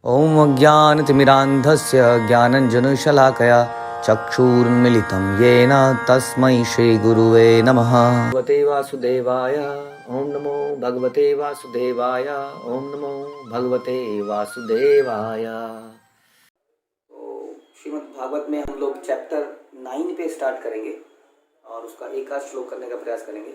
ॐ अज्ञानतिमिरान्धस्य ज्ञानञ्जनशलाकया चक्षुरुन्मिलितं येन तस्मै श्रीगुरुवे नमः। भगवते वासुदेवाय ॐ नमो भगवते वासुदेवाय ॐ नमो भगवते वासुदेवाय। तो श्रीमद् भागवत में हम लोग चैप्टर 9 पे स्टार्ट करेंगे और उसका एक आध श्लोक करने का प्रयास करेंगे।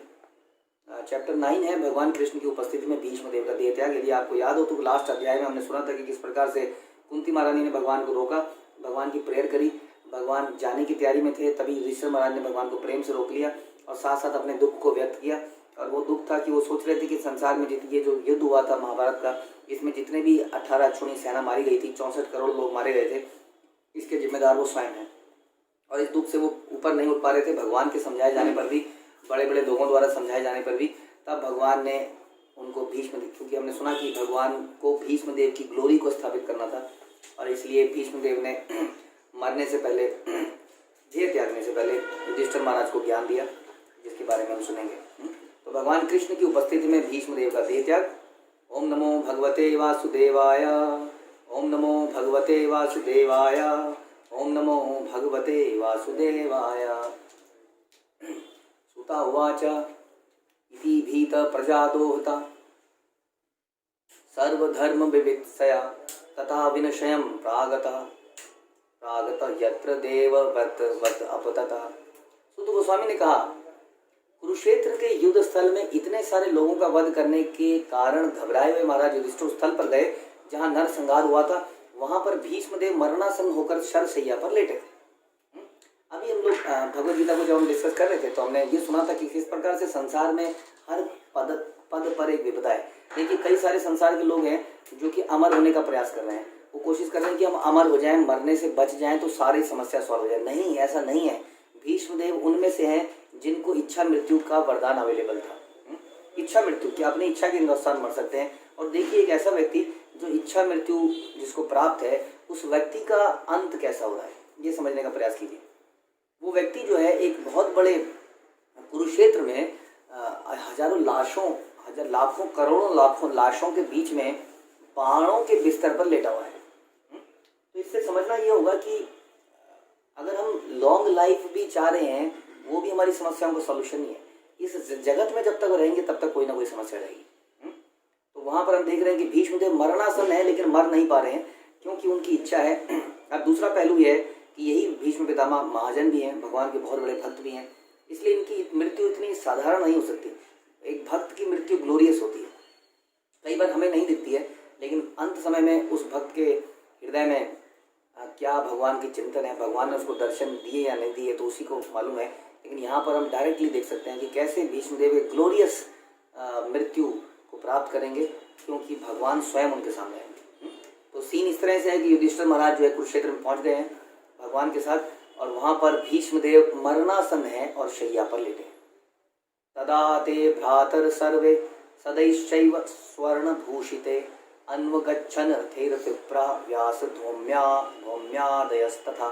चैप्टर 9 है भगवान कृष्ण की उपस्थिति में भीष्म देव का देह त्याग। यदि आपको याद हो तो लास्ट अध्याय में हमने सुना था कि किस प्रकार से कुंती महारानी ने भगवान को रोका, भगवान की प्रेयर करी, भगवान जाने की तैयारी में थे, तभी युधिष्ठिर महाराज ने भगवान को प्रेम से रोक लिया और साथ साथ अपने दुख को व्यक्त किया। और वो दुख था कि वो सोच रहे थे कि संसार में ये जो युद्ध हुआ था महाभारत का, इसमें जितने भी 18 अक्षौणी सेना मारी गई थी, 64 करोड़ लोग मारे गए थे, इसके जिम्मेदार वो स्वयं हैं। और इस दुख से वो ऊपर नहीं उठ पा रहे थे। भगवान के समझाए जाने पर भी, बड़े बड़े लोगों द्वारा समझाए जाने पर भी, तब भगवान ने उनको भीष्म, क्योंकि हमने सुना कि भगवान को भीष्म देव की ग्लोरी को स्थापित करना था और इसलिए भीष्म देव ने मरने से पहले, देह त्यागने से पहले युधिष्ठिर महाराज को ज्ञान दिया, जिसके बारे में हम सुनेंगे। तो भगवान कृष्ण की उपस्थिति में भीष्म देव का देह त्याग। ओम नमो भगवते वासुदेवाय, ओम नमो भगवते वासुदेवाय, ओम नमो भगवते वासुदेवाय। सुता उवाच इति भीत प्रजादोहता सर्वधर्म विवित्सया तथा विनशयं प्रागत यत्र देव वत अपतता। सुत गोस्वामी ने कहा, कुरुक्षेत्र के युद्ध स्थल में इतने सारे लोगों का वध करने के कारण घबराए हुए महाराज युधिष्ठिर स्थल पर गए जहां नरसंहार हुआ था। वहां पर भीष्मदेव मरणासन्न होकर शरशैया पर लेटे थे। अभी हम लोग भगवद गीता को जब हम डिस्कस कर रहे थे तो हमने ये सुना था कि किस प्रकार से संसार में हर पद पर एक विपदा है। देखिए, कई सारे संसार के लोग हैं जो कि अमर होने का प्रयास कर रहे हैं। वो कोशिश कर रहे हैं कि हम अमर हो जाएं, मरने से बच जाएं तो सारी समस्या सॉल्व हो जाए। नहीं, ऐसा नहीं है। भीष्मदेव उनमें से हैं जिनको इच्छा मृत्यु का वरदान अवेलेबल था। इच्छा मृत्यु की अपनी इच्छा के अनुसार मर सकते हैं। और देखिए, एक ऐसा व्यक्ति जो इच्छा मृत्यु जिसको प्राप्त है, उस व्यक्ति का अंत कैसा हो रहा है, ये समझने का प्रयास कीजिए। वो व्यक्ति जो है एक बहुत बड़े कुरुक्षेत्र में हजारों लाशों, लाखों करोड़ों लाखों लाशों के बीच में बाणों के बिस्तर पर लेटा हुआ है। तो इससे समझना ये होगा कि अगर हम लॉन्ग लाइफ भी चाह रहे हैं, वो भी हमारी समस्याओं का सॉल्यूशन नहीं है। इस जगत में जब तक रहेंगे तब तक कोई ना कोई समस्या रहेगी। तो वहां पर हम देख रहे हैं कि भीष्मदेव मरणासन्न है लेकिन मर नहीं पा रहे हैं क्योंकि उनकी इच्छा है। अब दूसरा पहलू यह है कि यही भीष्म पितामह महाजन भी हैं, भगवान के बहुत बड़े भक्त भी हैं, इसलिए इनकी मृत्यु इतनी साधारण नहीं हो सकती। एक भक्त की मृत्यु ग्लोरियस होती है, कई बार हमें नहीं दिखती है, लेकिन अंत समय में उस भक्त के हृदय में क्या भगवान की चिंतन है, भगवान ने उसको दर्शन दिए या नहीं दिए तो उसी को मालूम है। लेकिन यहाँ पर हम डायरेक्टली देख सकते हैं कि कैसे भीष्मदेव एक ग्लोरियस मृत्यु को प्राप्त करेंगे क्योंकि भगवान स्वयं उनके सामने आएंगे। तो सीन इस तरह से है कि युधिष्ठिर महाराज जो है कुरुक्षेत्र में पहुँच गए हैं भगवान के साथ, और वहां पर भीष्मदेव मरणासन्न है और शैया पर लेटे। तदा ते भ्रातर सर्वे सदैश्चैव स्वर्णभूषिते अन्वगच्छन् रथैर्विप्रा व्यास धौम्यादयस्तथा।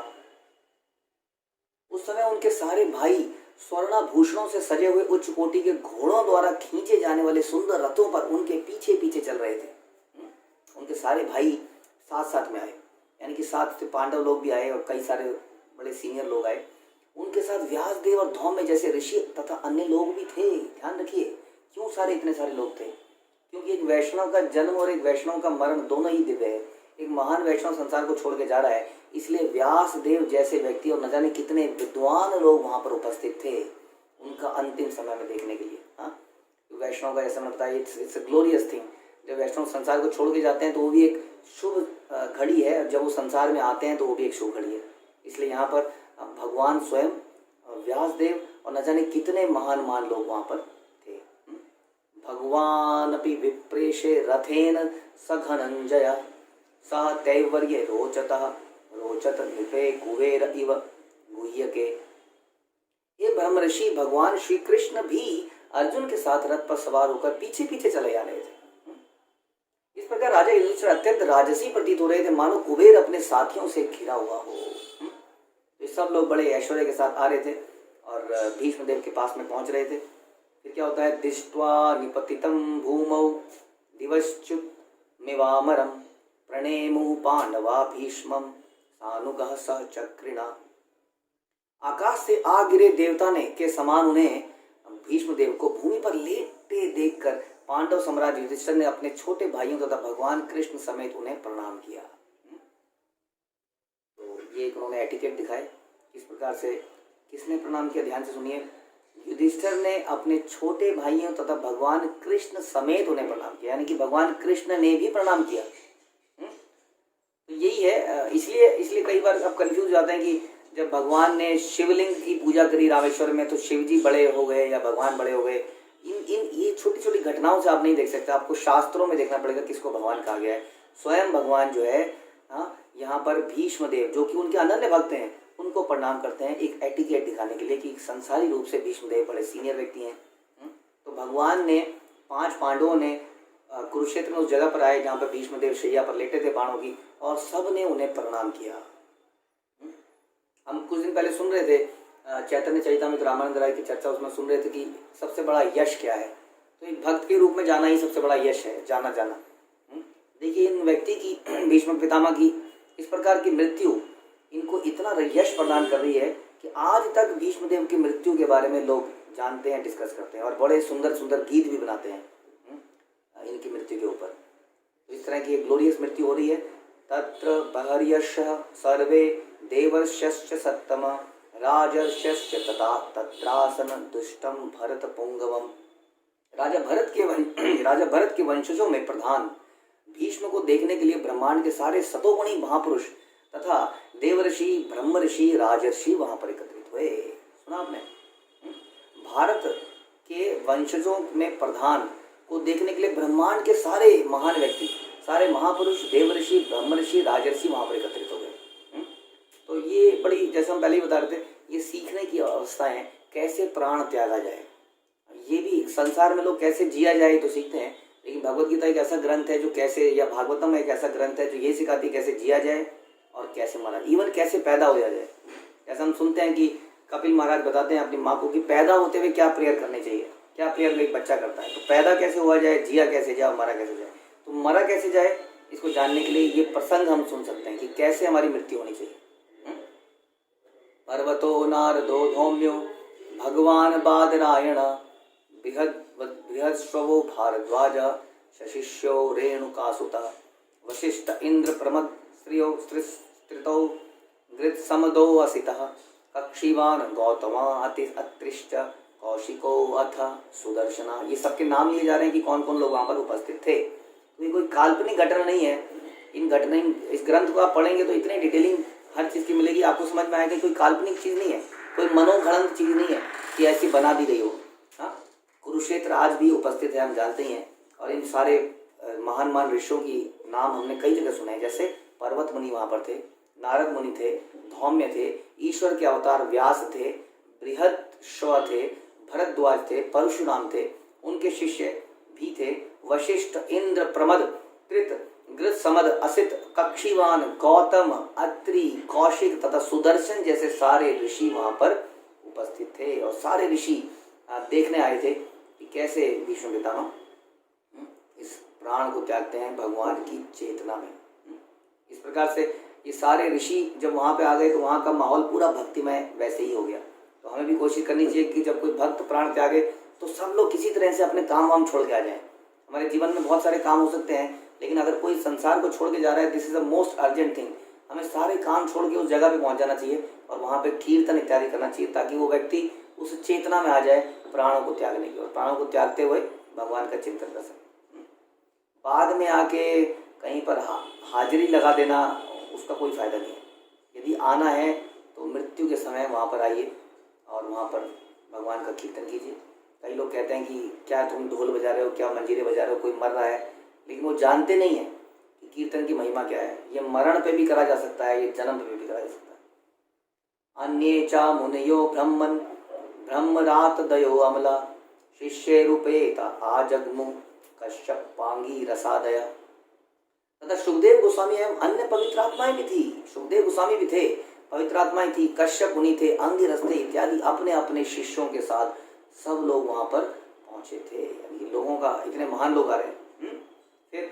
उस समय उनके सारे भाई स्वर्णाभूषणों से सजे हुए उच्च कोटि के घोड़ों द्वारा खींचे जाने वाले सुंदर रथों पर उनके पीछे पीछे चल रहे थे। उनके सारे भाई साथ साथ में आए, यानी कि साथ पांडव लोग भी आए और कई सारे बड़े सीनियर लोग आए। उनके साथ व्यासदेव और धौम्य जैसे ऋषि तथा अन्य लोग भी थे। ध्यान रखिए, क्यों इतने सारे लोग थे? क्योंकि एक वैष्णव का जन्म और एक वैष्णव का मरण दोनों ही दिव्य है। एक महान वैष्णव संसार को छोड़ के जा रहा है, इसलिए व्यासदेव जैसे व्यक्ति और न जाने कितने विद्वान लोग वहां पर उपस्थित थे उनका अंतिम समय में देखने के लिए। हाँ, वैष्णव का जैसा मैंने बताया, इट्स अ ग्लोरियस थिंग। जब वैष्णव संसार को छोड़ के जाते हैं तो वो भी एक शुभ घड़ी है, जब वो संसार में आते हैं तो वो भी एक शुभ घड़ी है। इसलिए यहाँ पर भगवान स्वयं, व्यासदेव और न जाने कितने महान लोग वहाँ पर थे। भगवान अपि विप्रेशे रथेन सघनंजय सह तैवर्ये रोचत नृपे कुबेर इव गुह्यके। ये ब्रह्म ऋषि भगवान श्री कृष्ण भी अर्जुन के साथ रथ पर सवार होकर पीछे पीछे चले आ रहे थे। इस प्रकार राजा युधिष्ठिर अत्यंत राजसी प्रतीत हो रहे थे, मानो कुबेर अपने साथियों से घिरा हुआ हो। तो सब लोग बड़े ऐश्वर्य के साथ आ रहे थे और भीष्मदेव के पास में पहुंच रहे थे। फिर क्या होता है, दिष्ट्वा निपतितं भूमौ दिवश्च्युत मिवामरम प्रणेमु पांडवा भीष्मम सानुगः सह चक्रिणा। आकाश से आ गिरे देवता ने के समान उन्हें भीष्म देव को भूमि पर लेटे देखकर पांडव सम्राट युधिष्ठिर ने अपने छोटे भाइयों तथा भगवान कृष्ण समेत उन्हें प्रणाम किया। तो ये उन्होंने एटिकेट दिखाए किस प्रकार से किसने प्रणाम किया, ध्यान से सुनिए। युधिष्ठिर ने अपने छोटे भाइयों तथा भगवान कृष्ण समेत उन्हें प्रणाम किया, यानी कि भगवान कृष्ण ने भी प्रणाम किया। तो यही है, इसलिए कई बार आप कंफ्यूज हो जाते हैं कि जब भगवान ने शिवलिंग की पूजा करी रामेश्वर में तो शिव जी बड़े हो गए या भगवान बड़े हो गए। इन ये छोटी छोटी घटनाओं से आप नहीं देख सकते, आपको शास्त्रों में देखना पड़ेगा किसको भगवान कहा गया है। स्वयं भगवान जो है यहाँ पर भीष्म देव जो कि उनके अनन्य भक्त हैं उनको प्रणाम करते हैं, एक एटिकेट दिखाने के लिए कि संसारी रूप से भीष्म देव बड़े सीनियर व्यक्ति हैं। तो भगवान ने 5 पांडवों ने कुरुक्षेत्र में उस जगह पर आए जहाँ पर भीष्म देव शैया पर लेटे थे बाणों की, और सब ने उन्हें प्रणाम किया। हम कुछ दिन पहले सुन रहे थे चैतन्य चरितामृत रामानंद राय की चर्चा, उसमें सुन रहे थे कि सबसे बड़ा यश क्या है। तो एक भक्त के रूप में जाना ही सबसे बड़ा यश है, जाना। देखिए इन व्यक्ति की भीष्म पितामह की इस प्रकार की मृत्यु इनको इतना यश प्रदान कर रही है कि आज तक भीष्मदेव की मृत्यु के बारे में लोग जानते हैं, डिस्कस करते हैं और बड़े सुंदर सुंदर गीत भी बनाते हैं इनकी मृत्यु के ऊपर। तो इस तरह की ग्लोरियस मृत्यु हो रही है। तत्र बहर्यशः सर्वे देवर्षश्च सत्तम राजर्षश्च तथा तत्रासन दुष्टम भरत पुंगवम। राजा भरत के वंशजों में प्रधान भीष्म को देखने के लिए ब्रह्मांड के सारे सतोगुणी महापुरुष तथा देवर्षि ब्रह्मर्षि राजर्षि वहां पर एकत्रित हुए। सुना आपने? भारत के वंशजों में प्रधान को देखने के लिए ब्रह्मांड के सारे महान व्यक्ति, सारे महापुरुष, देवर्षि ब्रह्मर्षि राजर्षि वहां पर एकत्रित हो गए। तो ये बड़ी, जैसे हम पहले ही बता रहे थे, ये सीखने की अवस्था है कैसे प्राण त्यागा जाए। ये भी संसार में लोग कैसे जिया जाए तो सीखते हैं, लेकिन भगवत गीता एक ऐसा ग्रंथ है जो कैसे, या भागवतम एक ऐसा ग्रंथ है जो ये सिखाती है कैसे जिया जाए और कैसे मरा, इवन कैसे पैदा हो जाए। जैसे हम सुनते हैं कि कपिल महाराज बताते हैं अपनी माँ को कि पैदा होते हुए क्या प्रेयर करनी चाहिए, क्या प्रेयर एक बच्चा करता है। तो पैदा कैसे हुआ जाए, जिया कैसे जाए, मरा कैसे जाए। तो मरा कैसे जाए इसको जानने के लिए ये प्रसंग हम सुन सकते हैं कि कैसे हमारी मृत्यु होनी चाहिए। पर्वतो नारदो धौम्यो भगवान बादरायण बृहस्रवो भारद्वाज शशिष्यो रेणुकासुता वशिष्ठ इंद्र प्रमद श्रियो स्त्रितौ गृत्समदो असितः कक्षीवान गौतमा अत्रिश्च कौशिको अथ सुदर्शना। ये सबके नाम लिए जा रहे हैं कि कौन कौन लोग वहां पर उपस्थित थे। तो ये कोई काल्पनिक घटना नहीं है। इन घटना, इस ग्रंथ को आप पढ़ेंगे तो इतनी डिटेलिंग हर चीज़ की मिलेगी, आपको समझ में आएगा। कोई काल्पनिक चीज़ नहीं है, कोई मनोघड़ंत चीज़ नहीं है कि ऐसी बना दी गई हो। हाँ, कुरुक्षेत्र आज भी उपस्थित है, हम जानते ही हैं। और इन सारे महान ऋषियों की नाम हमने कई जगह सुने हैं। जैसे पर्वत मुनि वहाँ पर थे, नारद मुनि थे, धौम्य थे, ईश्वर के अवतार व्यास थे, बृहस्रव थे, भरद्वाज थे, परशुराम थे, उनके शिष्य भी थे, वशिष्ठ, इंद्र, प्रमद, कृत, गृत्समद, असित, कक्षीवान, गौतम, अत्रि, कौशिक तथा सुदर्शन जैसे सारे ऋषि वहां पर उपस्थित थे। और सारे ऋषि देखने आए थे कि कैसे भीष्म पितामह इस प्राण को त्यागते हैं भगवान की चेतना में। इस प्रकार से ये सारे ऋषि जब वहां पे आ गए तो वहां का माहौल पूरा भक्तिमय वैसे ही हो गया। तो हमें भी कोशिश करनी चाहिए कि जब कोई भक्त प्राण त्यागे तो सब लोग किसी तरह से अपने काम वाम छोड़ के आ जाएं। हमारे जीवन में बहुत सारे काम हो सकते हैं, लेकिन अगर कोई संसार को छोड़ के जा रहा है, this is the most urgent thing. हमें सारे काम छोड़ के उस जगह पे पहुंच जाना चाहिए और वहां पे कीर्तन इत्यादि करना चाहिए, ताकि वो व्यक्ति उस चेतना में आ जाए प्राणों को त्यागने की, और प्राणों को त्यागते हुए भगवान का चिंतन कर सके। बाद में आके कहीं पर हाजिरी लगा देना, उसका कोई फायदा नहीं है। यदि आना है तो मृत्यु के समय वहाँ पर आइए और वहाँ पर भगवान का कीर्तन कीजिए। कई लोग कहते हैं कि क्या तुम ढोल बजा रहे हो, क्या मंजीरे बजा रहे हो, कोई मर रहा है, लेकिन वो जानते नहीं है कि कीर्तन की महिमा क्या है। ये मरण पे भी करा जा सकता है, ये जन्म पे भी करा जा सकता है। अन्ये चा मुनयो ब्रह्मन ब्रह्मरात दयो अमला शिष्य रूपेता आजगमु कश्यप पांगी रसादया। तथा सुखदेव गोस्वामी एवं अन्य पवित्र आत्माएं भी थी। सुखदेव गोस्वामी भी थे, पवित्र आत्माएं थी, कश्यप मुनि थे, अंगिरस थे इत्यादि अपने अपने शिष्यों के साथ सब लोग वहां पर पहुंचे थे। यानी लोगों का, इतने महान लोग आ रहे हैं। फिर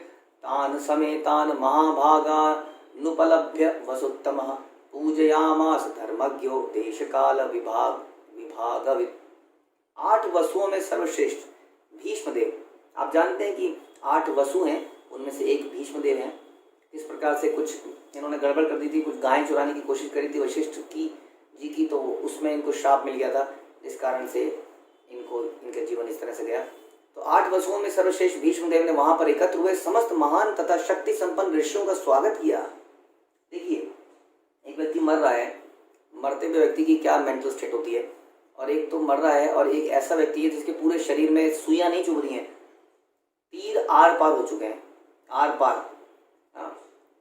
तान समेतान महाभागानुपलभ्य वसुत्तमः पूजयामास धर्मज्ञो देशकाल विभागवित्। 8 वसुओं में सर्वश्रेष्ठ भीष्मदेव। आप जानते हैं कि 8 वसु हैं, उनमें से एक भीष्मदेव हैं। इस प्रकार से कुछ इन्होंने गड़बड़ कर दी थी, कुछ गायें चुराने की कोशिश करी थी वशिष्ठ जी की, तो उसमें इनको श्राप मिल गया था, इस कारण से इनके जीवन इस तरह से गया। तो 8 वसुओं में सर्वश्रेष्ठ भीष्मदेव ने वहां पर एकत्र हुए समस्त महान तथा शक्ति संपन्न ऋषियों का स्वागत किया। देखिए, एक व्यक्ति मर रहा है, मरते हुए व्यक्ति की क्या मेंटल स्टेट होती है, और एक तो मर रहा है और एक ऐसा व्यक्ति है जिसके पूरे शरीर में सुइयां नहीं चुभ रही हैं, तीर आर पार हो चुके हैं, आर पार।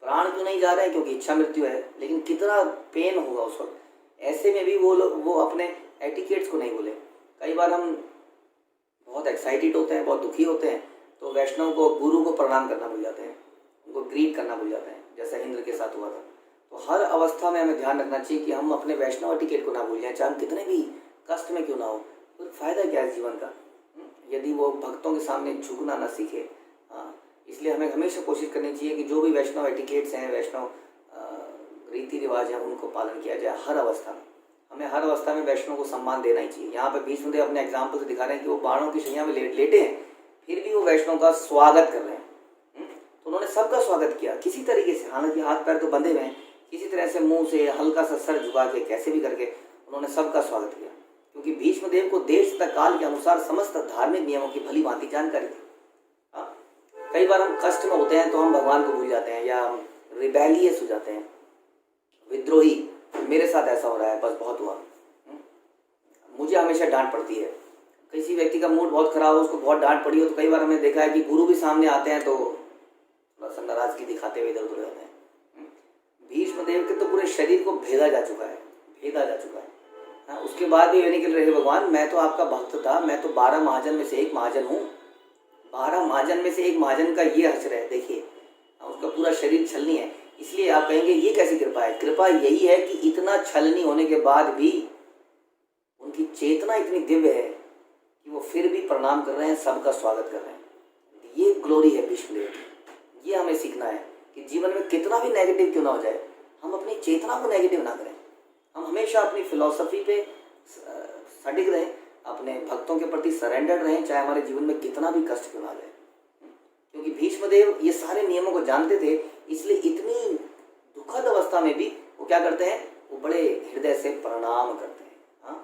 प्राण क्यों नहीं जा रहे हैं? क्योंकि इच्छा मृत्यु है, लेकिन कितना पेन होगा उस वक्त। ऐसे में भी वो अपने एटिकेट्स को नहीं भूले। कई बार हम बहुत एक्साइटेड होते हैं, बहुत दुखी होते हैं, तो वैष्णव को, गुरु को प्रणाम करना भूल जाते हैं, उनको ग्रीट करना भूल जाते हैं, जैसा इंद्र के साथ हुआ था। तो हर अवस्था में हमें ध्यान रखना चाहिए कि हम अपने वैष्णव एटिकेट को ना भूल जाएं, चाहे हम कितने भी कष्ट में क्यों ना हो। तो फायदा क्या है जीवन का यदि वो भक्तों के सामने झुकना ना सीखे। इसलिए हमें हमेशा कोशिश करनी चाहिए कि जो भी वैष्णव एटिकेट्स हैं, वैष्णव रीति रिवाज हैं, उनको पालन किया जाए हर अवस्था में। हमें हर अवस्था में वैष्णव को सम्मान देना ही चाहिए। यहाँ पर भीष्मदेव अपने एग्जाम्पल से दिखा रहे हैं कि वो बाणों की शैया में लेटे हैं, फिर भी वो वैष्णव का स्वागत कर रहे हैं। तो उन्होंने सबका स्वागत किया किसी तरीके से, हालांकि हाथ पैर तो बंधे हुए हैं, किसी तरह से मुंह से हल्का सा सर झुका के कैसे भी करके उन्होंने सबका स्वागत किया, क्योंकि भीष्मदेव को देश तथा काल के अनुसार समस्त धार्मिक नियमों की भली भांति जानकारी थी। कई बार हम कष्ट में होते हैं तो हम भगवान को भूल जाते हैं, या हम रिबेलियस हो जाते हैं, विद्रोही। मेरे साथ ऐसा हो रहा है, बस बहुत हुआ। मुझे हमेशा डांट पड़ती है। किसी व्यक्ति का मूड बहुत खराब हो, उसको बहुत डांट पड़ी हो, तो कई बार हमने देखा है कि गुरु भी सामने आते हैं तो थोड़ा सा नाराजगी दिखाते हुए इधर उधर जाते हैं। भीष्मदेव के तो पूरे शरीर को भेदा जा चुका है। उसके बाद भी ये नहीं कह रहे भगवान मैं तो आपका भक्त था, मैं तो 12 महाजन में से एक महाजन हूँ। 12 महाजन में से एक महाजन का ये हश्र है। देखिए, उसका पूरा शरीर छलनी है, इसलिए आप कहेंगे ये कैसी कृपा है? कृपा यही है कि इतना छलनी होने के बाद भी उनकी चेतना इतनी दिव्य है कि वो फिर भी प्रणाम कर रहे हैं, सबका स्वागत कर रहे हैं। ये ग्लोरी है भीष्मदेव। ये हमें सीखना है कि जीवन में कितना भी नेगेटिव क्यों ना हो जाए, हम अपनी चेतना को नेगेटिव ना करें। हम हमेशा अपनी फिलॉसफी पे सटिक रहें, अपने भक्तों के प्रति सरेंडर्ड रहें, चाहे हमारे जीवन में कितना भी कष्ट क्यों ना जाए। क्योंकि भीष्मदेव ये सारे नियमों को जानते थे, इसलिए इतनी दुखद अवस्था में भी वो क्या करते हैं, वो बड़े हृदय से प्रणाम करते हैं।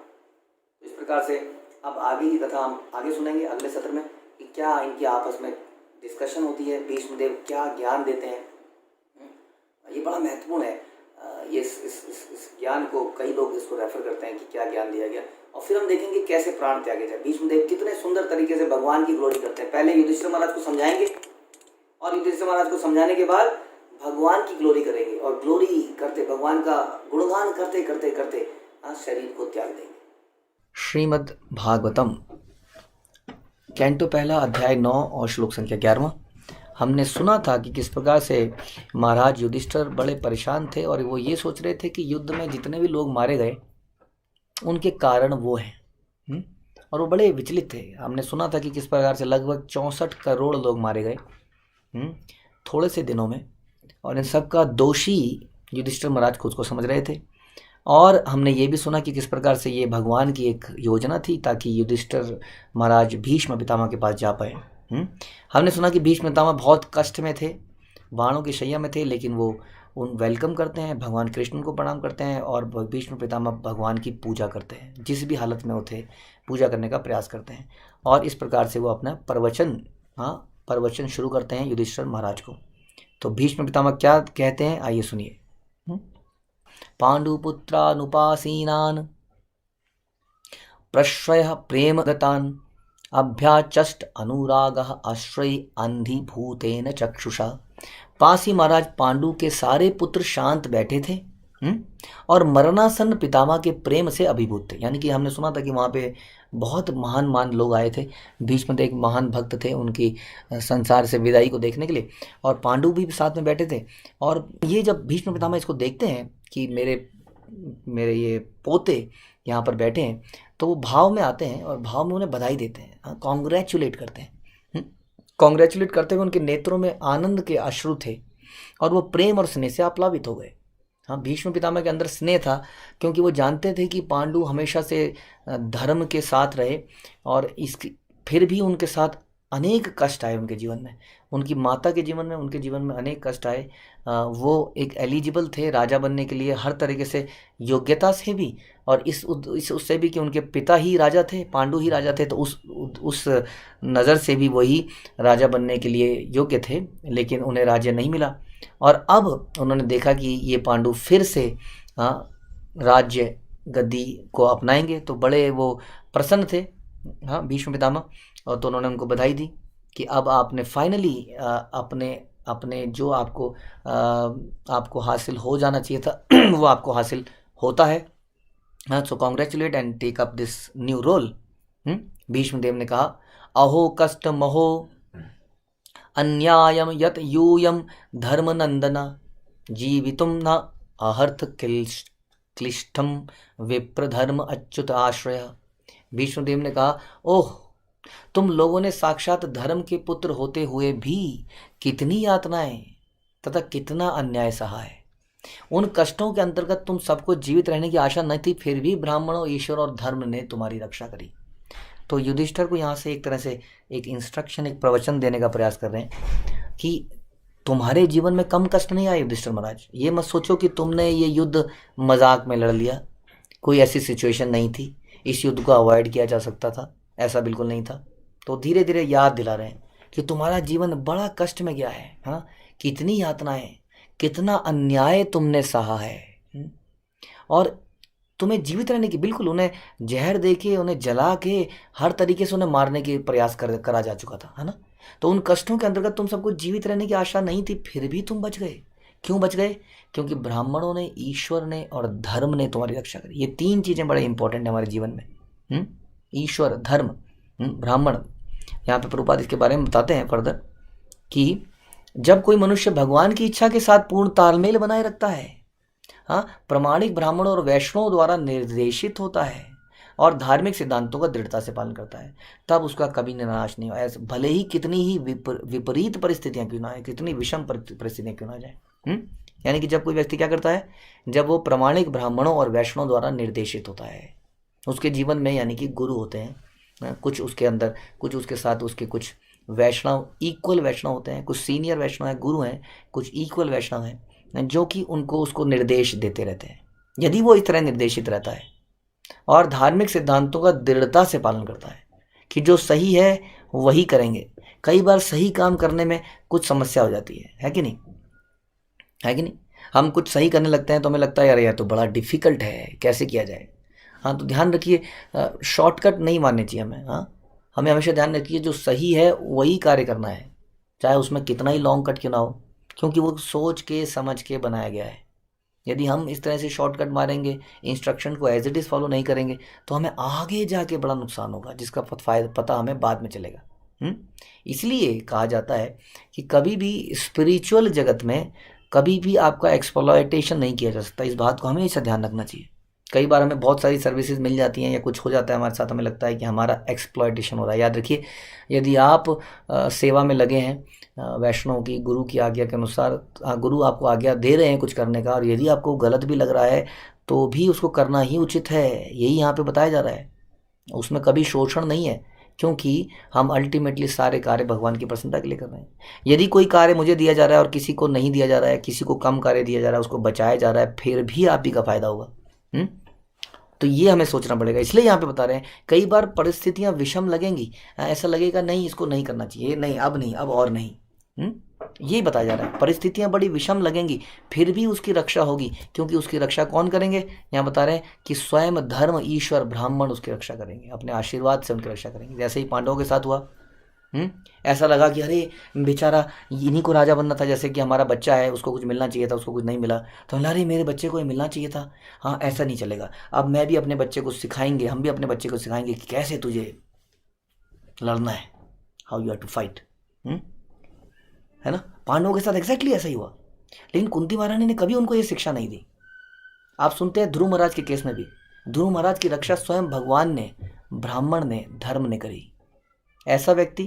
इस प्रकार से अब आगे की कथा हम आगे सुनेंगे अगले सत्र में कि क्या इनकी आपस में डिस्कशन होती है, भीष्मदेव क्या ज्ञान देते हैं। ये बड़ा महत्वपूर्ण है। ये इस ज्ञान को कई लोग इसको रेफर करते हैं कि क्या ज्ञान दिया गया, और फिर हम देखेंगे कैसे प्राण त्यागे जाए। भीष्मदेव कितने सुंदर तरीके से भगवान की ग्लोरी करते हैं। पहले युधिष्ठिर महाराज को समझाएंगे, और युधिष्ठिर महाराज को समझाने के बाद भगवान की ग्लोरी करेंगे, और ग्लोरी करते, भगवान का गुणगान करते करते करते शरीर को त्याग देंगे। श्रीमद् भागवतम कैंटो पहला अध्याय 9 और श्लोक संख्या 11। हमने सुना था कि किस प्रकार से महाराज युधिष्ठिर बड़े परेशान थे, और वो ये सोच रहे थे कि युद्ध में जितने भी लोग मारे गए उनके कारण वो हैं, और वो बड़े विचलित थे। हमने सुना था कि किस प्रकार से लगभग 64 करोड़ लोग मारे गए थोड़े से दिनों में, और इन सब का दोषी युधिष्ठिर महाराज खुद को समझ रहे थे। और हमने ये भी सुना कि किस प्रकार से ये भगवान की एक योजना थी ताकि युधिष्ठिर महाराज भीष्म पितामह के पास जा पाए। हमने सुना कि भीष्म पितामह बहुत कष्ट में थे, बाणों की शैया में थे, लेकिन वो उन वेलकम करते हैं, भगवान कृष्ण को प्रणाम करते हैं, और भीष्म पितामह भगवान की पूजा करते हैं, जिस भी हालत में वो थे पूजा करने का प्रयास करते हैं। और इस प्रकार से वो अपना प्रवचन शुरू करते हैं युधिष्ठिर महाराज को। तो भीष्म पितामह क्या कहते हैं, आइए सुनिए। पांडुपुत्रानुपासीनान् प्रश्रयः प्रेम गतान् अभ्याचष्ट अनुरागः आश्रय अंधीभूतेन चक्षुषा। पास ही महाराज पांडु के सारे पुत्र शांत बैठे थे और मरणासन्न पितामह के प्रेम से अभिभूत थे। यानी कि हमने सुना था कि वहाँ पे बहुत महान लोग आए थे। भीष्म एक महान भक्त थे, उनकी संसार से विदाई को देखने के लिए, और पांडु भी साथ में बैठे थे। और ये जब भीष्म पितामह इसको देखते हैं कि मेरे ये पोते यहाँ पर बैठे हैं, तो वो भाव में आते हैं और भाव में उन्हें बधाई देते हैं, कॉन्ग्रेचुलेट करते हैं। कॉन्ग्रेचुलेट करते हुए उनके नेत्रों में आनंद के अश्रु थे और वो प्रेम और स्नेह से आप्लावित हो गए। हाँ, भीष्म पितामह के अंदर स्नेह था, क्योंकि वो जानते थे कि पांडु हमेशा से धर्म के साथ रहे, और इसकी फिर भी उनके साथ अनेक कष्ट आए उनके जीवन में, उनकी माता के जीवन में, उनके जीवन में अनेक कष्ट आए। वो एक एलिजिबल थे राजा बनने के लिए, हर तरीके से योग्यता से भी, और इस उससे भी कि उनके पिता ही राजा थे, पांडु ही राजा थे, तो उस नज़र से भी वही राजा बनने के लिए योग्य थे, लेकिन उन्हें राज्य नहीं मिला। और अब उन्होंने देखा कि ये पांडु फिर से राज्य गद्दी को अपनाएंगे, तो बड़े वो प्रसन्न थे, हाँ, भीष्म पितामह। और तो उन्होंने उनको बधाई दी कि अब आपने फाइनली अपने जो आपको हासिल हो जाना चाहिए था वो आपको हासिल होता है। हाँ, so congratulate and take up this new role. Bhishmadev ने कहा, अहो कष्ट महो अन्यायम यत यूयम धर्मनंदन जीवितुम न अहर्थ क्लिष्टम विप्रधर्म अच्युत आश्रय। भीष्मदेव ने कहा, ओह, तुम लोगों ने साक्षात धर्म के पुत्र होते हुए भी कितनी यातनाएं तथा कितना अन्याय सहा है। उन कष्टों के अंतर्गत तुम सबको जीवित रहने की आशा न थी, फिर भी ब्राह्मणों, ईश्वर और धर्म ने तुम्हारी रक्षा करी। तो युधिष्ठिर को यहाँ से एक तरह से एक इंस्ट्रक्शन, एक प्रवचन देने का प्रयास कर रहे हैं कि तुम्हारे जीवन में कम कष्ट नहीं आए युधिष्ठिर महाराज। ये मत सोचो कि तुमने ये युद्ध मजाक में लड़ लिया, कोई ऐसी सिचुएशन नहीं थी, इस युद्ध को अवॉइड किया जा सकता था, ऐसा बिल्कुल नहीं था। तो धीरे धीरे याद दिला रहे हैं कि तुम्हारा जीवन बड़ा कष्ट में गया है, हाँ, कितनी यातनाएं, कितना अन्याय तुमने सहा है, और तुम्हें जीवित रहने की, बिल्कुल उन्हें जहर दे के, उन्हें जला के, हर तरीके से उन्हें मारने की प्रयास करा जा चुका था, है ना। तो उन कष्टों के अंतर्गत तुम सबको जीवित रहने की आशा नहीं थी, फिर भी तुम बच गए। क्यों बच गए? क्योंकि ब्राह्मणों ने, ईश्वर ने और धर्म ने तुम्हारी रक्षा करी। ये तीन चीज़ें बड़े इंपॉर्टेंट है हमारे जीवन में, ईश्वर, धर्म, ब्राह्मण। यहाँ पे प्रभुपाद इसके बारे में बताते हैं फर्दर कि जब कोई मनुष्य भगवान की इच्छा के साथ पूर्ण तालमेल बनाए रखता है, हाँ, प्रमाणिक ब्राह्मणों और वैष्णवों द्वारा निर्देशित होता है और धार्मिक सिद्धांतों का दृढ़ता से पालन करता है, तब उसका कभी निराश नहीं हो, भले ही कितनी ही विपरीत परिस्थितियां क्यों ना आए, कितनी विषम परिस्थितियां क्यों ना जाए। यानी कि जब कोई व्यक्ति क्या करता है, जब वो प्रमाणिक ब्राह्मणों और वैष्णवों द्वारा निर्देशित होता है, उसके जीवन में यानी कि गुरु होते हैं, कुछ उसके अंदर, कुछ उसके साथ उसके कुछ वैष्णव, इक्वल वैष्णव होते हैं, कुछ सीनियर वैष्णव हैं, गुरु हैं, कुछ इक्वल वैष्णव हैं, जो कि उसको निर्देश देते रहते हैं। यदि वो इस तरह निर्देशित रहता है और धार्मिक सिद्धांतों का दृढ़ता से पालन करता है कि जो सही है वही करेंगे। कई बार सही काम करने में कुछ समस्या हो जाती है कि नहीं, है कि नहीं। हम कुछ सही करने लगते हैं तो हमें लगता है यार यह तो बड़ा डिफिकल्ट है, कैसे किया जाए। हाँ, तो ध्यान रखिए, शॉर्टकट नहीं माननी चाहिए हमें। हाँ, हमें हमेशा ध्यान रखिए जो सही है वही कार्य करना है, चाहे उसमें कितना ही लॉन्ग कट क्यों ना हो, क्योंकि वो सोच के समझ के बनाया गया है। यदि हम इस तरह से शॉर्टकट मारेंगे, इंस्ट्रक्शन को एज इट इज़ फॉलो नहीं करेंगे, तो हमें आगे जाके बड़ा नुकसान होगा, जिसका पता हमें बाद में चलेगा। इसलिए कहा जाता है कि कभी भी स्पिरिचुअल जगत में कभी भी आपका एक्सप्लॉयटेशन नहीं किया जा सकता। इस बात को हमेशा ध्यान रखना चाहिए। कई बार हमें बहुत सारी सर्विसेज मिल जाती हैं या कुछ हो जाता है हमारे साथ, हमें लगता है कि हमारा एक्सप्लॉयटेशन हो रहा है। याद रखिए, यदि आप सेवा में लगे हैं वैष्णव की, गुरु की आज्ञा के अनुसार, गुरु आपको आज्ञा दे रहे हैं कुछ करने का, और यदि आपको गलत भी लग रहा है तो भी उसको करना ही उचित है, यही यहाँ पे बताया जा रहा है। उसमें कभी शोषण नहीं है, क्योंकि हम अल्टीमेटली सारे कार्य भगवान की प्रसन्नता के लिए कर रहे हैं। यदि कोई कार्य मुझे दिया जा रहा है और किसी को नहीं दिया जा रहा है, किसी को कम कार्य दिया जा रहा है, उसको बचाया जा रहा है, फिर भी आप ही का फायदा होगा। तो ये हमें सोचना पड़ेगा। इसलिए यहाँ पे बता रहे हैं, कई बार परिस्थितियाँ विषम लगेंगी, ऐसा लगेगा नहीं इसको नहीं करना चाहिए, नहीं अब नहीं, अब और नहीं। ये बताया जा रहा है, परिस्थितियाँ बड़ी विषम लगेंगी, फिर भी उसकी रक्षा होगी, क्योंकि उसकी रक्षा कौन करेंगे? यहाँ बता रहे हैं कि स्वयं धर्म, ईश्वर, ब्राह्मण उसकी रक्षा करेंगे, अपने आशीर्वाद से उनकी रक्षा करेंगे। जैसे ही पांडवों के साथ हुआ, ऐसा लगा कि अरे बेचारा इन्हीं को राजा बनना था, जैसे कि हमारा बच्चा है उसको कुछ मिलना चाहिए था, उसको कुछ नहीं मिला, तो अरे मेरे बच्चे को ये मिलना चाहिए था। हाँ, ऐसा नहीं चलेगा, अब मैं भी अपने बच्चे को सिखाएंगे, हम भी अपने बच्चे को सिखाएंगे कि कैसे तुझे लड़ना है, how you have to fight, है ना। पांडवों के साथ एग्जैक्टली ऐसा ही हुआ, लेकिन कुंती महारानी ने कभी उनको ये शिक्षा नहीं दी। आप सुनते हैं ध्रुव महाराज के केस में भी, ध्रुव महाराज की रक्षा स्वयं भगवान ने, ब्राह्मण ने, धर्म ने करी। ऐसा व्यक्ति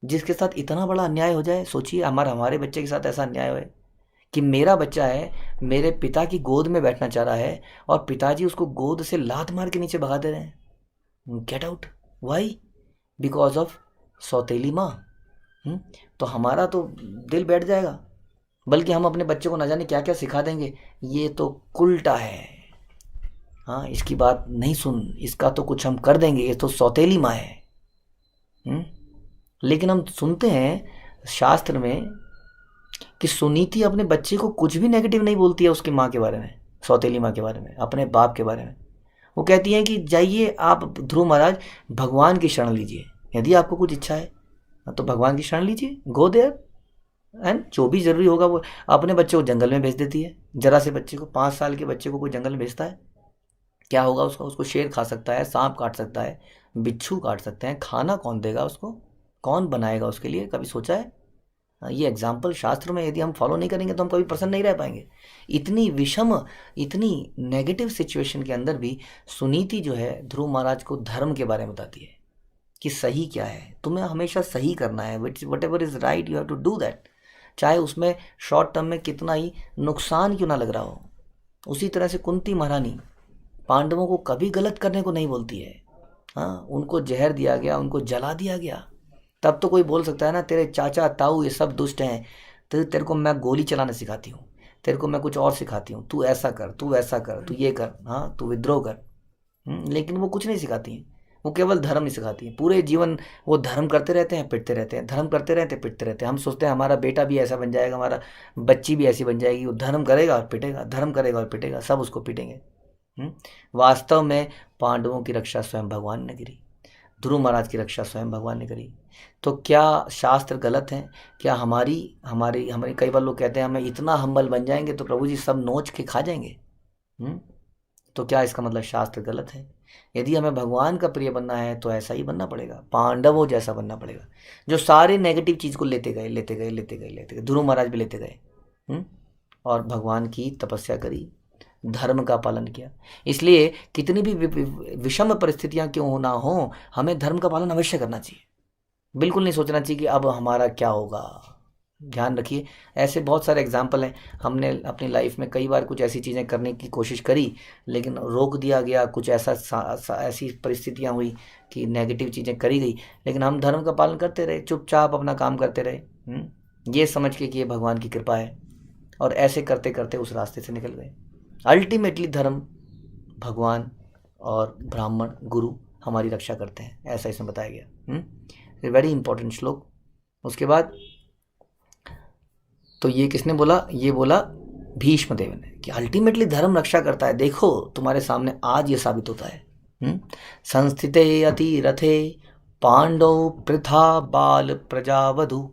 जिसके साथ इतना बड़ा अन्याय हो जाए। सोचिए हमारे बच्चे के साथ ऐसा अन्याय हो कि मेरा बच्चा है, मेरे पिता की गोद में बैठना चाह रहा है और पिताजी उसको गोद से लात मार के नीचे भगा दे रहे हैं। Get out. Why? Because of सौतेली माँ। तो हमारा तो दिल बैठ जाएगा, बल्कि हम अपने बच्चे को न जाने क्या क्या सिखा देंगे। ये तो उल्टा है, हाँ इसकी बात नहीं सुन, इसका तो कुछ हम कर देंगे, ये तो सौतेली माँ है। लेकिन हम सुनते हैं शास्त्र में कि सुनीति अपने बच्चे को कुछ भी नेगेटिव नहीं बोलती है उसकी माँ के बारे में, सौतेली माँ के बारे में, अपने बाप के बारे में। वो कहती है कि जाइए आप ध्रुव महाराज भगवान की शरण लीजिए, यदि आपको कुछ इच्छा है तो भगवान की शरण लीजिए, गो देयर, एंड जो भी ज़रूरी होगा वो। अपने बच्चे को जंगल में भेज देती है। जरा से बच्चे को, 5 साल के बच्चे को कोई जंगल में भेजता है, क्या होगा उसका? उसको शेर खा सकता है, सांप काट सकता है, बिच्छू काट सकते हैं। खाना कौन देगा उसको? कौन बनाएगा उसके लिए? कभी सोचा है? ये एग्जाम्पल शास्त्र में यदि हम फॉलो नहीं करेंगे तो हम कभी प्रसन्न नहीं रह पाएंगे। इतनी विषम, इतनी नेगेटिव सिचुएशन के अंदर भी सुनीति जो है ध्रुव महाराज को धर्म के बारे में बताती है कि सही क्या है, तुम्हें हमेशा सही करना है, whatever is right you have to do that, चाहे उसमें शॉर्ट टर्म में कितना ही नुकसान क्यों ना लग रहा हो। उसी तरह से कुंती महारानी पांडवों को कभी गलत करने को नहीं बोलती है। हाँ, उनको जहर दिया गया, उनको जला दिया गया, तब तो कोई बोल सकता है ना तेरे चाचा ताऊ ये सब दुष्ट हैं, तो तेरे को मैं गोली चलाना सिखाती हूँ, तेरे को मैं कुछ और सिखाती हूँ, तू ऐसा कर, तू वैसा कर, तू ये कर, हाँ तू विद्रोह कर। लेकिन वो कुछ नहीं सिखाती हैं, वो केवल धर्म ही सिखाती हैं। पूरे जीवन वो धर्म करते रहते हैं, पिटते रहते हैं, धर्म करते रहते हैं, पिटते रहते हैं। हम सोचते हैं हमारा बेटा भी ऐसा बन जाएगा, हमारा बच्ची भी ऐसी बन जाएगी, वो धर्म करेगा और पिटेगा, धर्म करेगा और पिटेगा, सब उसको पीटेंगे। वास्तव में पांडवों की रक्षा स्वयं भगवान ने करी, ध्रुव महाराज की रक्षा स्वयं भगवान ने करी। तो क्या शास्त्र गलत हैं? क्या हमारी हमारी हमारी कई बार लोग कहते हैं हमें इतना हम्बल बन जाएंगे तो प्रभु जी सब नोच के खा जाएंगे। तो क्या इसका मतलब शास्त्र गलत है? यदि हमें भगवान का प्रिय बनना है तो ऐसा ही बनना पड़ेगा, पांडवों जैसा बनना पड़ेगा, जो सारे नेगेटिव चीज़ को लेते गए, लेते गए, लेते गए, लेते गए। ध्रुव महाराज भी लेते गए और भगवान की तपस्या करी, धर्म का पालन किया। इसलिए कितनी भी विषम परिस्थितियां क्यों ना हो, हमें धर्म का पालन अवश्य करना चाहिए। बिल्कुल नहीं सोचना चाहिए कि अब हमारा क्या होगा। ध्यान रखिए, ऐसे बहुत सारे एग्जाम्पल हैं। हमने अपनी लाइफ में कई बार कुछ ऐसी चीज़ें करने की कोशिश करी, लेकिन रोक दिया गया, कुछ ऐसी परिस्थितियां हुई कि नेगेटिव चीज़ें करी गई, लेकिन हम धर्म का पालन करते रहे, चुपचाप अपना काम करते रहे, ये समझ के कि ये भगवान की कृपा है, और ऐसे करते करते उस रास्ते से निकल गए। अल्टीमेटली धर्म, भगवान और ब्राह्मण गुरु हमारी रक्षा करते हैं, ऐसा इसमें बताया गया। वेरी इंपॉर्टेंट श्लोक। उसके बाद तो ये किसने बोला? ये बोला भीष्म देव ने कि अल्टीमेटली धर्म रक्षा करता है। देखो तुम्हारे सामने आज ये साबित होता है। संस्थिते अति रथे पांडव पृथा बाल प्रजावधु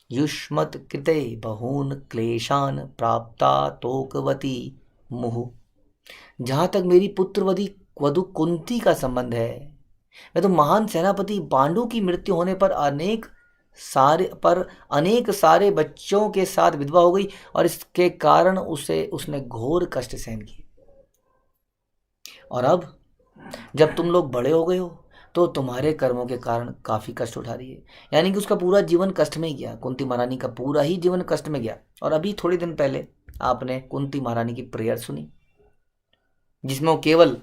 युष्मत कृते बहून क्लेशान प्राप्ता तोकवती मुहु। जहाँ तक मेरी पुत्रवधी वधु कुंती का संबंध है, मैं तो महान सेनापति पांडु की मृत्यु होने पर अनेक सारे बच्चों के साथ विधवा हो गई, और इसके कारण उसने घोर कष्ट सहन किए। और अब जब तुम लोग बड़े हो गए हो तो तुम्हारे कर्मों के कारण काफ़ी कष्ट उठा रही है। यानी कि उसका पूरा जीवन कष्ट में गया, कुंती महारानी का पूरा ही जीवन कष्ट में गया। और अभी थोड़े दिन पहले आपने कुंती महारानी की प्रेयर सुनी, जिसमें वो केवल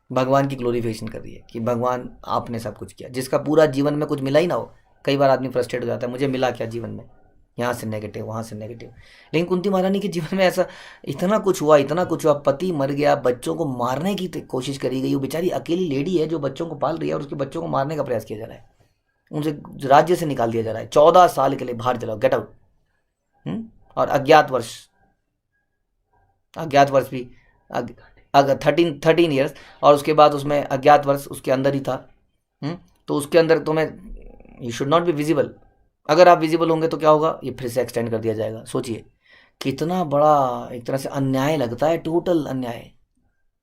भगवान की ग्लोरिफिकेशन कर रही है कि भगवान आपने सब कुछ किया, जिसका पूरा जीवन में कुछ मिला ही ना हो। कई बार आदमी फ्रस्ट्रेट हो जाता है, मुझे मिला क्या जीवन में, यहाँ से नेगेटिव, वहाँ से नेगेटिव। लेकिन कुंती महारानी के जीवन में ऐसा इतना कुछ हुआ, इतना कुछ हुआ। पति मर गया, बच्चों को मारने की कोशिश करी गई। वो बेचारी अकेली लेडी है जो बच्चों को पाल रही है, और उसके बच्चों को मारने का प्रयास किया जा रहा है, उनसे राज्य से निकाल दिया जा रहा है। 14 साल के लिए बाहर चलाओ, गेट आउट। और अज्ञात वर्ष भी 13 ईयर्स, और उसके बाद उसमें अज्ञात वर्ष उसके अंदर ही था। तो उसके अंदर तुम्हें you should not be visible. अगर आप विजिबल होंगे तो क्या होगा? ये फिर से एक्सटेंड कर दिया जाएगा। सोचिए कितना बड़ा एक तरह से अन्याय लगता है, टोटल अन्याय।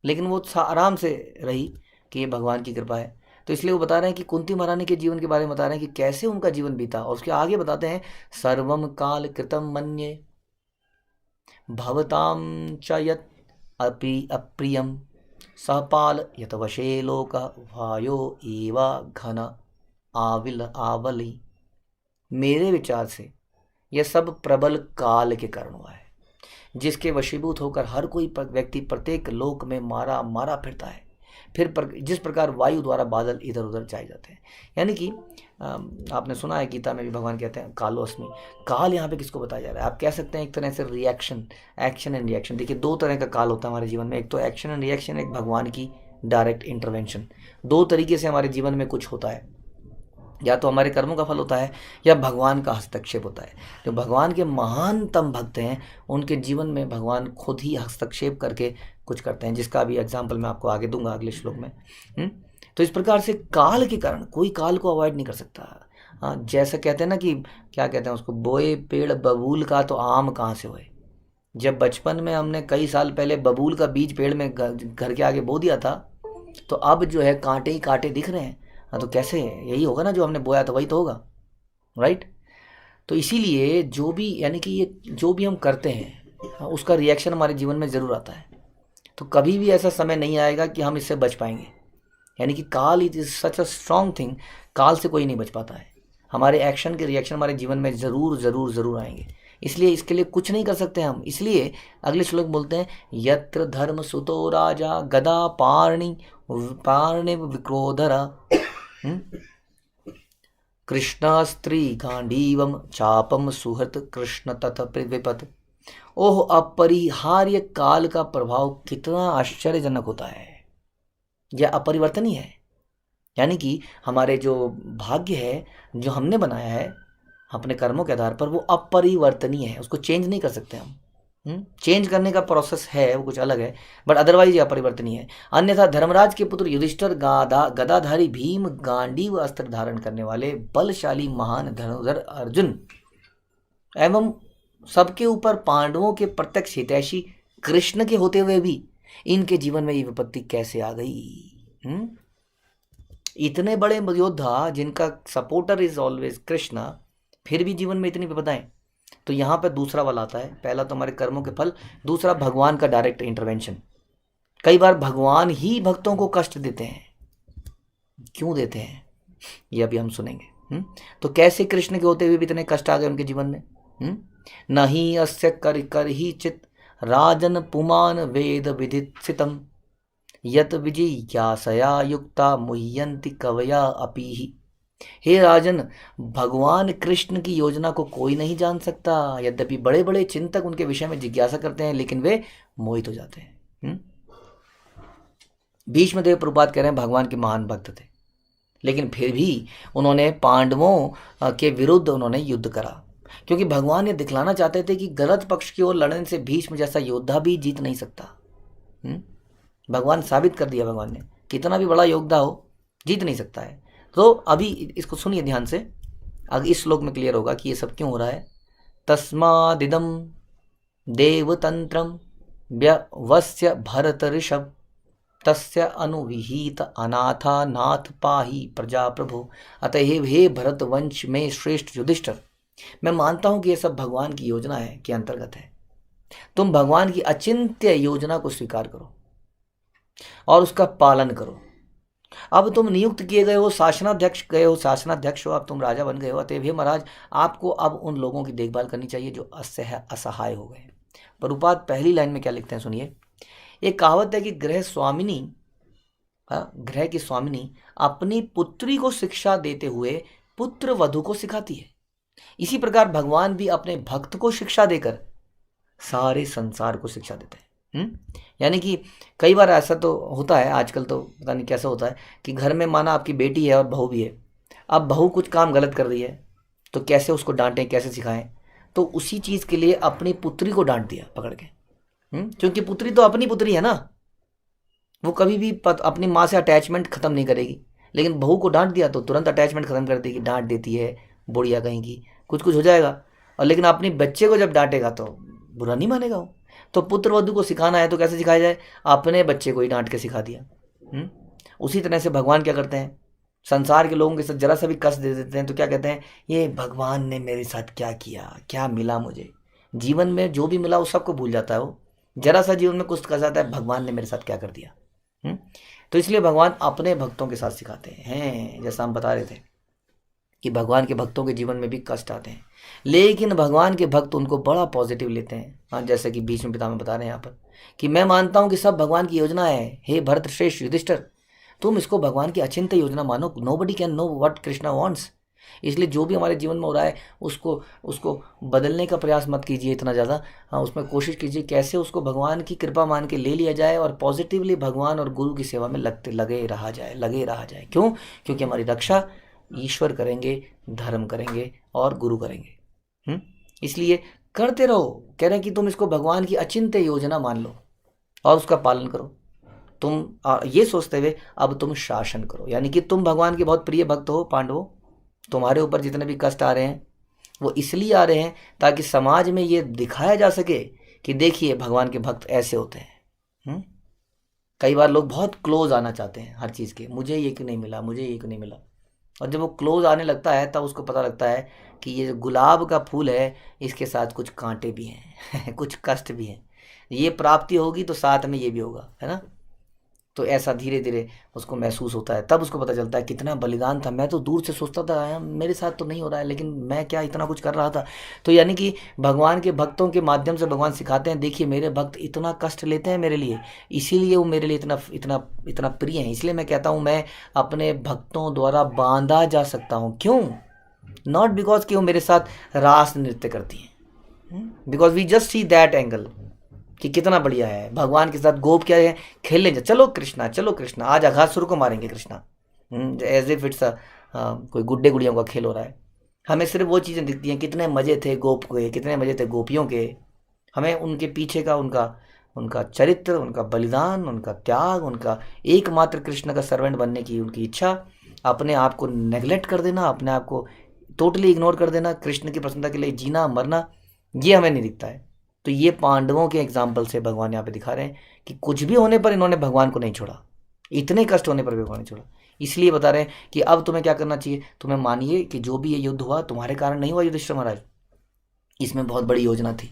लेकिन वो आराम से रही कि ये भगवान की कृपा है। तो इसलिए वो बता रहे हैं कि कुंती महारानी के जीवन के बारे में बता रहे हैं कि कैसे उनका जीवन बीता। और उसके आगे बताते हैं, सर्वम काल कृतम मन्ये भवताम च यत् अप्रियम सहपाल यत वशे लोक वायो एवा घन आवली। मेरे विचार से यह सब प्रबल काल के कारण हुआ है, जिसके वशीभूत होकर हर कोई व्यक्ति प्रत्येक लोक में मारा मारा फिरता है। फिर जिस प्रकार वायु द्वारा बादल इधर उधर जाए जाते हैं। यानी कि आपने सुना है गीता में भी भगवान कहते हैं कालोस्मि। काल यहाँ पे किसको बताया जा रहा है? आप कह सकते हैं एक तरह से रिएक्शन, एक्शन एंड रिएक्शन। देखिए, दो तरह का काल होता है हमारे जीवन में, एक तो एक्शन एंड रिएक्शन, एक भगवान की डायरेक्ट इंटरवेंशन। दो तरीके से हमारे जीवन में कुछ होता है, या तो हमारे कर्मों का फल होता है या भगवान का हस्तक्षेप होता है। जो भगवान के महानतम भक्त हैं उनके जीवन में भगवान खुद ही हस्तक्षेप करके कुछ करते हैं, जिसका भी एग्जाम्पल मैं आपको आगे दूंगा अगले श्लोक में। तो इस प्रकार से काल के कारण कोई काल को अवॉइड नहीं कर सकता। हाँ, जैसे कहते हैं ना कि क्या कहते हैं उसको, बोए पेड़ बबूल का तो आम कहाँ से होए। जब बचपन में हमने कई साल पहले बबूल का बीज पेड़ में घर के आगे बो दिया था, तो अब जो है कांटे ही कांटे दिख रहे हैं। हाँ, तो कैसे? यही होगा ना, जो हमने बोया था वही तो होगा, राइट। तो इसीलिए जो भी, यानी कि ये जो भी हम करते हैं उसका रिएक्शन हमारे जीवन में ज़रूर आता है। तो कभी भी ऐसा समय नहीं आएगा कि हम इससे बच पाएंगे। यानी कि काल is such a strong thing, काल से कोई नहीं बच पाता है। हमारे एक्शन के रिएक्शन हमारे जीवन में ज़रूर ज़रूर ज़रूर आएंगे, इसलिए इसके लिए कुछ नहीं कर सकते हम। इसलिए अगले श्लोक बोलते हैं, यत्र धर्म सुतो राजा गदा पार्णि विक्रोधरा कृष्ण स्त्री गांडीवम चापम सुहृत कृष्ण तथ विपत। ओह, अपरिहार्य काल का प्रभाव कितना आश्चर्यजनक होता है। यह अपरिवर्तनीय है। यानी कि हमारे जो भाग्य है, जो हमने बनाया है अपने कर्मों के आधार पर, वो अपरिवर्तनीय है, उसको चेंज नहीं कर सकते हम। चेंज करने का प्रोसेस है, वो कुछ अलग है, बट अदरवाइज ये अपरिवर्तनीय है। अन्यथा धर्मराज के पुत्र युधिष्ठिर गदाधारी भीम गांडीव अस्त्र धारण करने वाले बलशाली महान धनुर्धर अर्जुन एवं सबके ऊपर पांडवों के प्रत्यक्ष हितैषी कृष्ण के होते हुए भी इनके जीवन में ये विपत्ति कैसे आ गई? इतने बड़े योद्धा जिनका सपोर्टर इज ऑलवेज कृष्ण, फिर भी जीवन में इतनी विपदाएं। तो यहाँ पे दूसरा वाला आता है, पहला तो हमारे कर्मों के फल, दूसरा भगवान का डायरेक्ट इंटरवेंशन। कई बार भगवान ही भक्तों को कष्ट देते हैं। क्यों देते हैं ये अभी हम सुनेंगे। तो कैसे कृष्ण के होते हुए भी इतने कष्ट आ गए उनके जीवन में? नहीं अस्य कर ही चित राजन पुमान वेद विधित्सितम यत विजिज्ञासया युक्ता मुह्यंति कवया अपीहि। हे राजन, भगवान कृष्ण की योजना को कोई नहीं जान सकता। यद्यपि बड़े बड़े चिंतक उनके विषय में जिज्ञासा करते हैं, लेकिन वे मोहित हो जाते हैं। भीष्मदेव प्रभुपाद कह रहे हैं भगवान के महान भक्त थे, लेकिन फिर भी उन्होंने पांडवों के विरुद्ध उन्होंने युद्ध करा, क्योंकि भगवान ये दिखलाना चाहते थे कि गलत पक्ष की ओर लड़ने से भीष्म जैसा योद्धा भी जीत नहीं सकता। भगवान साबित कर दिया, भगवान ने, कितना भी बड़ा योद्धा हो जीत नहीं सकता है। तो अभी इसको सुनिए ध्यान से, अगर इस श्लोक में क्लियर होगा कि ये सब क्यों हो रहा है। तस्मादिदम देवतंत्रम व्यवस्य भरत ऋषभ तस्य अनुविहित अनाथा नाथ पाही प्रजा प्रभु। अतएव हे भरत वंश में श्रेष्ठ युधिष्ठिर, मैं मानता हूं कि यह सब भगवान की योजना है के अंतर्गत है। तुम भगवान की अचिंत्य योजना को स्वीकार करो और उसका पालन करो। अब तुम नियुक्त किए गए हो, शासनाध्यक्ष हो, अब तुम राजा बन गए हो। अतएव हे महाराज, आपको अब उन लोगों की देखभाल करनी चाहिए जो असहाय हो गए। प्रभुपाद पहली लाइन में क्या लिखते हैं सुनिए। एक कहावत है कि गृह की स्वामिनी अपनी पुत्री को शिक्षा देते हुए पुत्र वधु को सिखाती है। इसी प्रकार भगवान भी अपने भक्त को शिक्षा देकर सारे संसार को शिक्षा देते हैं। यानी कि कई बार ऐसा तो होता है, आजकल तो पता नहीं कैसा होता है कि घर में माना आपकी बेटी है और बहू भी है। अब बहू कुछ काम गलत कर रही है तो कैसे उसको डांटें, कैसे सिखाएं? तो उसी चीज़ के लिए अपनी पुत्री को डांट दिया पकड़ के। क्योंकि पुत्री तो अपनी पुत्री है ना, वो कभी भी अपनी माँ से अटैचमेंट खत्म नहीं करेगी। लेकिन बहू को डांट दिया तो तुरंत अटैचमेंट खत्म कर देगी, डांट देती है, बुढ़िया कहेंगी, कुछ हो जाएगा। और लेकिन अपने बच्चे को जब डांटेगा तो बुरा नहीं मानेगा वो। तो पुत्र वधु को सिखाना है तो कैसे सिखाया जाए? अपने बच्चे को ही डांट के सिखा दिया। उसी तरह से भगवान क्या करते हैं, संसार के लोगों के साथ जरा सा भी कष्ट दे देते हैं तो क्या कहते हैं, ये भगवान ने मेरे साथ क्या किया, क्या मिला मुझे। जीवन में जो भी मिला वो सबको भूल जाता है वो। जरा सा जीवन में कुछ कर जाता है, भगवान ने मेरे साथ क्या कर दिया। तो इसलिए भगवान अपने भक्तों के साथ सिखाते हैं, जैसा हम बता रहे थे कि भगवान के भक्तों के जीवन में भी कष्ट आते हैं, लेकिन भगवान के भक्त उनको बड़ा पॉजिटिव लेते हैं। हाँ, जैसे कि भीष्म पितामह बता रहे हैं यहाँ पर कि मैं मानता हूँ कि सब भगवान की योजना है, हे भरत श्रेष्ठ युधिष्ठिर, तुम इसको भगवान की अचिंत्य योजना मानो। Nobody can know what Krishna wants. इसलिए जो भी हमारे जीवन में हो रहा है उसको उसको बदलने का प्रयास मत कीजिए इतना ज़्यादा। हाँ, उसमें कोशिश कीजिए कैसे उसको भगवान की कृपा मान के ले लिया जाए और पॉजिटिवली भगवान और गुरु की सेवा में लगे रहा जाए। क्यों? क्योंकि हमारी रक्षा ईश्वर करेंगे, धर्म करेंगे और गुरु करेंगे। इसलिए करते रहो। कह रहे हैं कि तुम इसको भगवान की अचिंत्य योजना मान लो और उसका पालन करो। तुम ये सोचते हुए अब तुम शासन करो, यानी कि तुम भगवान के बहुत प्रिय भक्त हो पांडवों। तुम्हारे ऊपर जितने भी कष्ट आ रहे हैं वो इसलिए आ रहे हैं ताकि समाज में ये दिखाया जा सके कि देखिए भगवान के भक्त ऐसे होते हैं। कई बार लोग बहुत क्लोज आना चाहते हैं हर चीज़ के, मुझे ये क्यों नहीं मिला, मुझे ये क्यों नहीं मिला। और जब वो क्लोज आने लगता है तब उसको पता लगता है कि ये जो गुलाब का फूल है इसके साथ कुछ कांटे भी हैं कुछ कष्ट भी हैं। ये प्राप्ति होगी तो साथ में ये भी होगा, है ना। तो ऐसा धीरे धीरे उसको महसूस होता है, तब उसको पता चलता है कितना बलिदान था। मैं तो दूर से सोचता था मेरे साथ तो नहीं हो रहा है, लेकिन मैं क्या इतना कुछ कर रहा था। तो यानी कि भगवान के भक्तों के माध्यम से भगवान सिखाते हैं, देखिए मेरे भक्त इतना कष्ट लेते हैं मेरे लिए, इसीलिए वो मेरे लिए इतना इतना इतना प्रिय हैं। इसलिए मैं कहता हूँ मैं अपने भक्तों द्वारा बांधा जा सकता हूँ। क्यों? नॉट बिकॉज कि वो मेरे साथ रास नृत्य करती हैं, because we just see that angle कि कितना बढ़िया है भगवान के साथ गोप क्या है, खेलने जा, चलो कृष्णा आज अघासुर को मारेंगे कृष्णा, एज इफ इट्स कोई गुड्डे गुड़ियों का खेल हो रहा है। हमें सिर्फ वो चीज़ें दिखती हैं, कितने मज़े थे गोप के, कितने मज़े थे गोपियों के। हमें उनके पीछे का उनका चरित्र, उनका बलिदान, उनका त्याग, उनका एकमात्र कृष्ण का सर्वेंट बनने की उनकी इच्छा, अपने आप को नेगलेक्ट कर देना, अपने आप को टोटली इग्नोर कर देना, कृष्ण की प्रसन्नता के लिए जीना मरना, ये हमें नहीं दिखता है। तो ये पांडवों के एग्जाम्पल से भगवान यहाँ पे दिखा रहे हैं कि कुछ भी होने पर इन्होंने भगवान को नहीं छोड़ा, इतने कष्ट होने पर भी भगवान नहीं छोड़ा। इसलिए बता रहे हैं कि अब तुम्हें क्या करना चाहिए, तुम्हें मानिए कि जो भी ये युद्ध हुआ तुम्हारे कारण नहीं हुआ युधिष्ठिर महाराज, इसमें बहुत बड़ी योजना थी,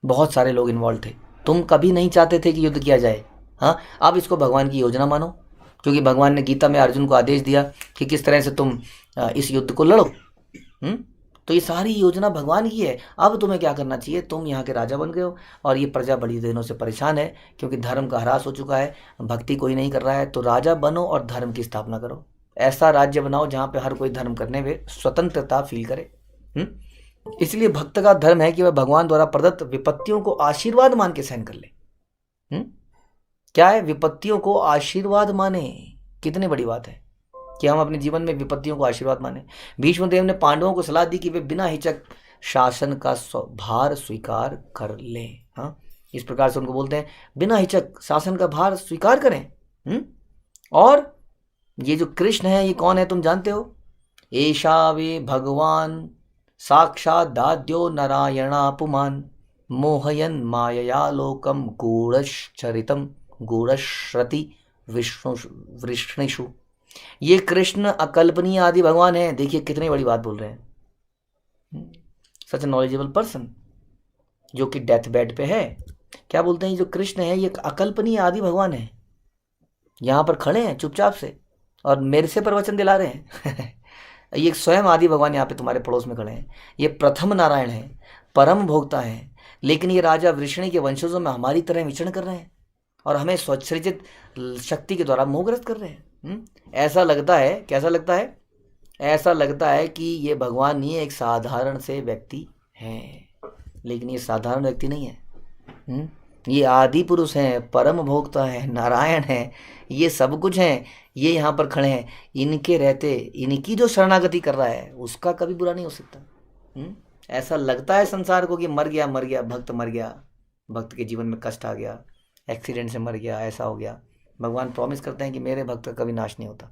बहुत सारे लोग इन्वॉल्व थे, तुम कभी नहीं चाहते थे कि युद्ध किया जाए। हाँ, अब इसको भगवान की योजना मानो, क्योंकि भगवान ने गीता में अर्जुन को आदेश दिया कि किस तरह से तुम इस युद्ध को लड़ो। तो ये सारी योजना भगवान की है। अब तुम्हें क्या करना चाहिए, तुम यहाँ के राजा बन गए हो और ये प्रजा बड़ी दिनों से परेशान है क्योंकि धर्म का ह्रास हो चुका है, भक्ति कोई नहीं कर रहा है। तो राजा बनो और धर्म की स्थापना करो, ऐसा राज्य बनाओ जहाँ पे हर कोई धर्म करने में स्वतंत्रता फील करे। इसलिए भक्त का धर्म है कि वह भगवान द्वारा प्रदत्त विपत्तियों को आशीर्वाद मान के सहन कर ले। क्या है? विपत्तियों को आशीर्वाद माने। कितनी बड़ी बात है कि हम अपने जीवन में विपत्तियों को आशीर्वाद माने। भीष्मदेव ने पांडवों को सलाह दी कि वे बिना हिचक शासन का भार स्वीकार कर लें। हाँ, इस प्रकार से उनको बोलते हैं बिना हिचक शासन का भार स्वीकार करें। और ये जो कृष्ण है ये कौन है तुम जानते हो? एषा वे भगवान साक्षात दाद्यो नारायणापुमान मोहयन मायया लोकम गूढ़श्चरितम गूढ़श्रति वृष्णिषु। ये कृष्ण अकल्पनीय आदि भगवान है। देखिए कितनी बड़ी बात बोल रहे हैं, सच ए नॉलेजेबल पर्सन जो कि डेथ बेड पे है। क्या बोलते हैं, जो कृष्ण है ये अकल्पनीय आदि भगवान है, यहाँ पर खड़े हैं चुपचाप से और मेरे से प्रवचन दिला रहे हैं ये स्वयं आदि भगवान यहाँ पे तुम्हारे पड़ोस में खड़े हैं। ये प्रथम नारायण है, परम भोक्ता है, लेकिन ये राजा वृष्णि के वंशजों में हमारी तरह विचरण कर रहे हैं और हमें स्वसृजित शक्ति के द्वारा मोहग्रस्त कर रहे हैं। ऐसा लगता है, कैसा लगता है? ऐसा लगता है कि ये भगवान नहीं है, एक साधारण से व्यक्ति हैं, लेकिन ये साधारण व्यक्ति नहीं है। ये आदि पुरुष हैं, परम भोक्ता है, नारायण है, ये सब कुछ हैं। ये यहाँ पर खड़े हैं, इनके रहते इनकी जो शरणागति कर रहा है उसका कभी बुरा नहीं हो सकता। ऐसा लगता है संसार को कि मर गया भक्त, मर गया, भक्त के जीवन में कष्ट आ गया, एक्सीडेंट से मर गया, ऐसा हो गया। भगवान प्रॉमिस करते हैं कि मेरे भक्त का कभी नाश नहीं होता।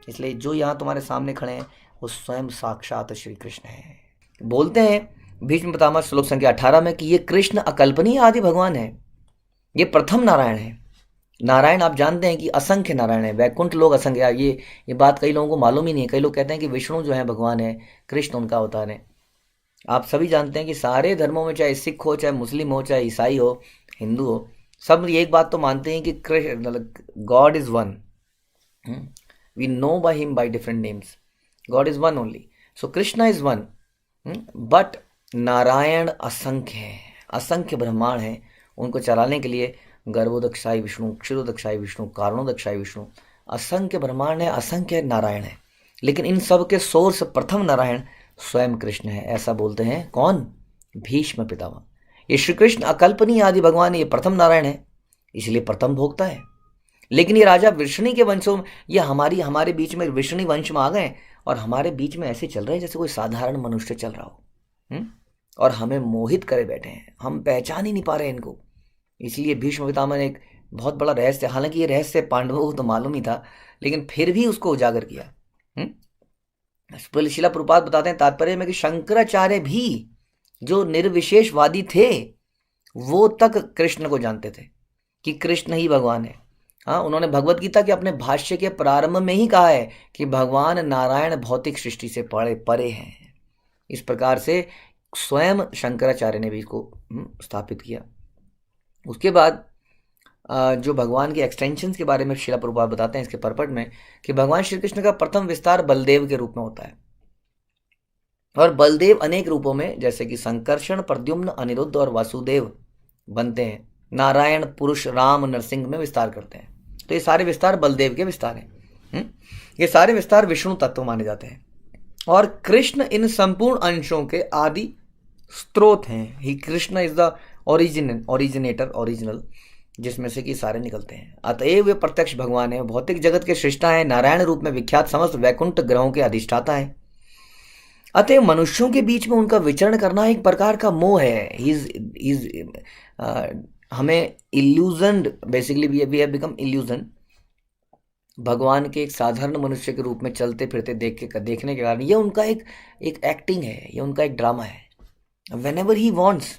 इसलिए जो यहाँ तुम्हारे सामने खड़े हैं वो स्वयं साक्षात श्री कृष्ण है। बोलते हैं भीष्म पितामह श्लोक संख्या 18 में कि ये कृष्ण अकल्पनीय आदि भगवान है, ये प्रथम नारायण है। नारायण आप जानते हैं कि असंख्य नारायण है, वैकुंठ लोग असंख्य। ये बात कई लोगों को मालूम ही नहीं है। कई लोग कहते हैं कि विष्णु जो है भगवान है, कृष्ण उनका अवतार है। आप सभी जानते हैं कि सारे धर्मों में, चाहे सिख हो, चाहे मुस्लिम हो, चाहे ईसाई हो, हिंदू हो, सब ये एक बात तो मानते हैं कि God is one. We know by him by different names, God is one only, so Krishna is one, but Narayan असंख्य है, असंख्य ब्रह्मांड है। उनको चलाने के लिए गर्भोदक्षाई विष्णु, क्षीरोदक्षाई विष्णु, कारणोदक्षाई विष्णु, असंख्य ब्रह्मांड है, असंख्य नारायण है। लेकिन इन सब के सोर्स प्रथम नारायण स्वयं कृष्ण है, ऐसा बोलते हैं कौन? भीष्म पितामह। ये श्री कृष्ण अकल्पनीय आदि भगवान, ये प्रथम नारायण है, इसलिए प्रथम भोक्ता है। लेकिन ये राजा वृषणी के वंशों, ये हमारे बीच में वृषणी वंश में आ गए और हमारे बीच में ऐसे चल रहे हैं जैसे कोई साधारण मनुष्य चल रहा हो, और हमें मोहित करे बैठे हैं, हम पहचान ही नहीं पा रहे इनको। इसलिए भीष्म पितामह ने एक बहुत बड़ा रहस्य, हालांकि ये रहस्य पांडवों को तो मालूम ही था, लेकिन फिर भी उसको उजागर किया। शिला प्रभुपाद बताते हैं तात्पर्य में कि शंकराचार्य भी जो निर्विशेषवादी थे वो तक कृष्ण को जानते थे कि कृष्ण ही भगवान है। हाँ, उन्होंने भगवत गीता के अपने भाष्य के प्रारंभ में ही कहा है कि भगवान नारायण भौतिक सृष्टि से परे हैं। इस प्रकार से स्वयं शंकराचार्य ने भी इसको स्थापित किया। उसके बाद जो भगवान के एक्सटेंशंस के बारे में शिला प्रभुपाद बताते हैं इसके परपट में कि भगवान श्री कृष्ण का प्रथम विस्तार बलदेव के रूप में होता है, और बलदेव अनेक रूपों में जैसे कि संकर्षण, प्रद्युम्न, अनिरुद्ध और वासुदेव बनते हैं। नारायण, पुरुष, राम, नरसिंह में विस्तार करते हैं। तो ये सारे विस्तार बलदेव के विस्तार हैं। ये सारे विस्तार विष्णु तत्व माने जाते हैं, और कृष्ण इन संपूर्ण अंशों के आदि स्रोत हैं। He Krishna is the originator, original, जिसमें से कि सारे निकलते हैं। अतएव वे प्रत्यक्ष भगवान है, भौतिक जगत के सृष्टा है, नारायण रूप में विख्यात समस्त वैकुंठ ग्रहों के अधिष्ठाता है। अतएव मनुष्यों के बीच में उनका विचरण करना एक प्रकार का मोह है। हमें illusion, basically we have become illusion. भगवान के एक साधारण मनुष्य के रूप में चलते फिरते देखने के कारण ये उनका एक एक्टिंग है, ये उनका एक ड्रामा है। व्हेनेवर ही वांट्स,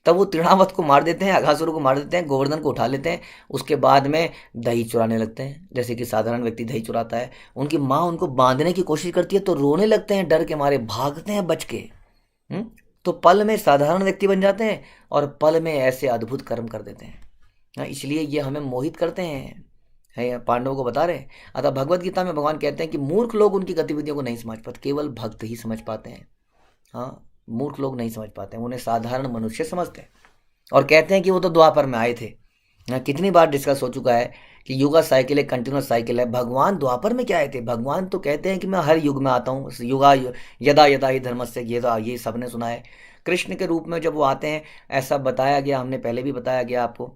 तब वो तृणावत को मार देते हैं, अघासुर को मार देते हैं, गोवर्धन को उठा लेते हैं, उसके बाद में दही चुराने लगते हैं, जैसे कि साधारण व्यक्ति दही चुराता है। उनकी माँ उनको बांधने की कोशिश करती है तो रोने लगते हैं, डर के मारे भागते हैं बच के। तो पल में साधारण व्यक्ति बन जाते हैं और पल में ऐसे अद्भुत कर्म कर देते हैं। इसलिए ये हमें मोहित करते हैं, पांडवों को बता रहे। अतः भगवत गीता में भगवान कहते हैं कि मूर्ख लोग उनकी गतिविधियों को नहीं समझ पाते, केवल भक्त ही समझ पाते हैं। हाँ, मूर्ख लोग नहीं समझ पाते, उन्हें साधारण मनुष्य समझते हैं और कहते हैं कि वो तो द्वापर में आए थे। कितनी बार डिस्कस हो चुका है कि युगा साइकिल एक कंटिन्यूस साइकिल है। भगवान द्वापर में क्या आए थे? भगवान तो कहते हैं कि मैं हर युग में आता हूँ, युगा यदा यदा ही धर्मस्य, ये सबने सुना है। कृष्ण के रूप में जब वो आते हैं, ऐसा बताया गया, हमने पहले भी बताया गया आपको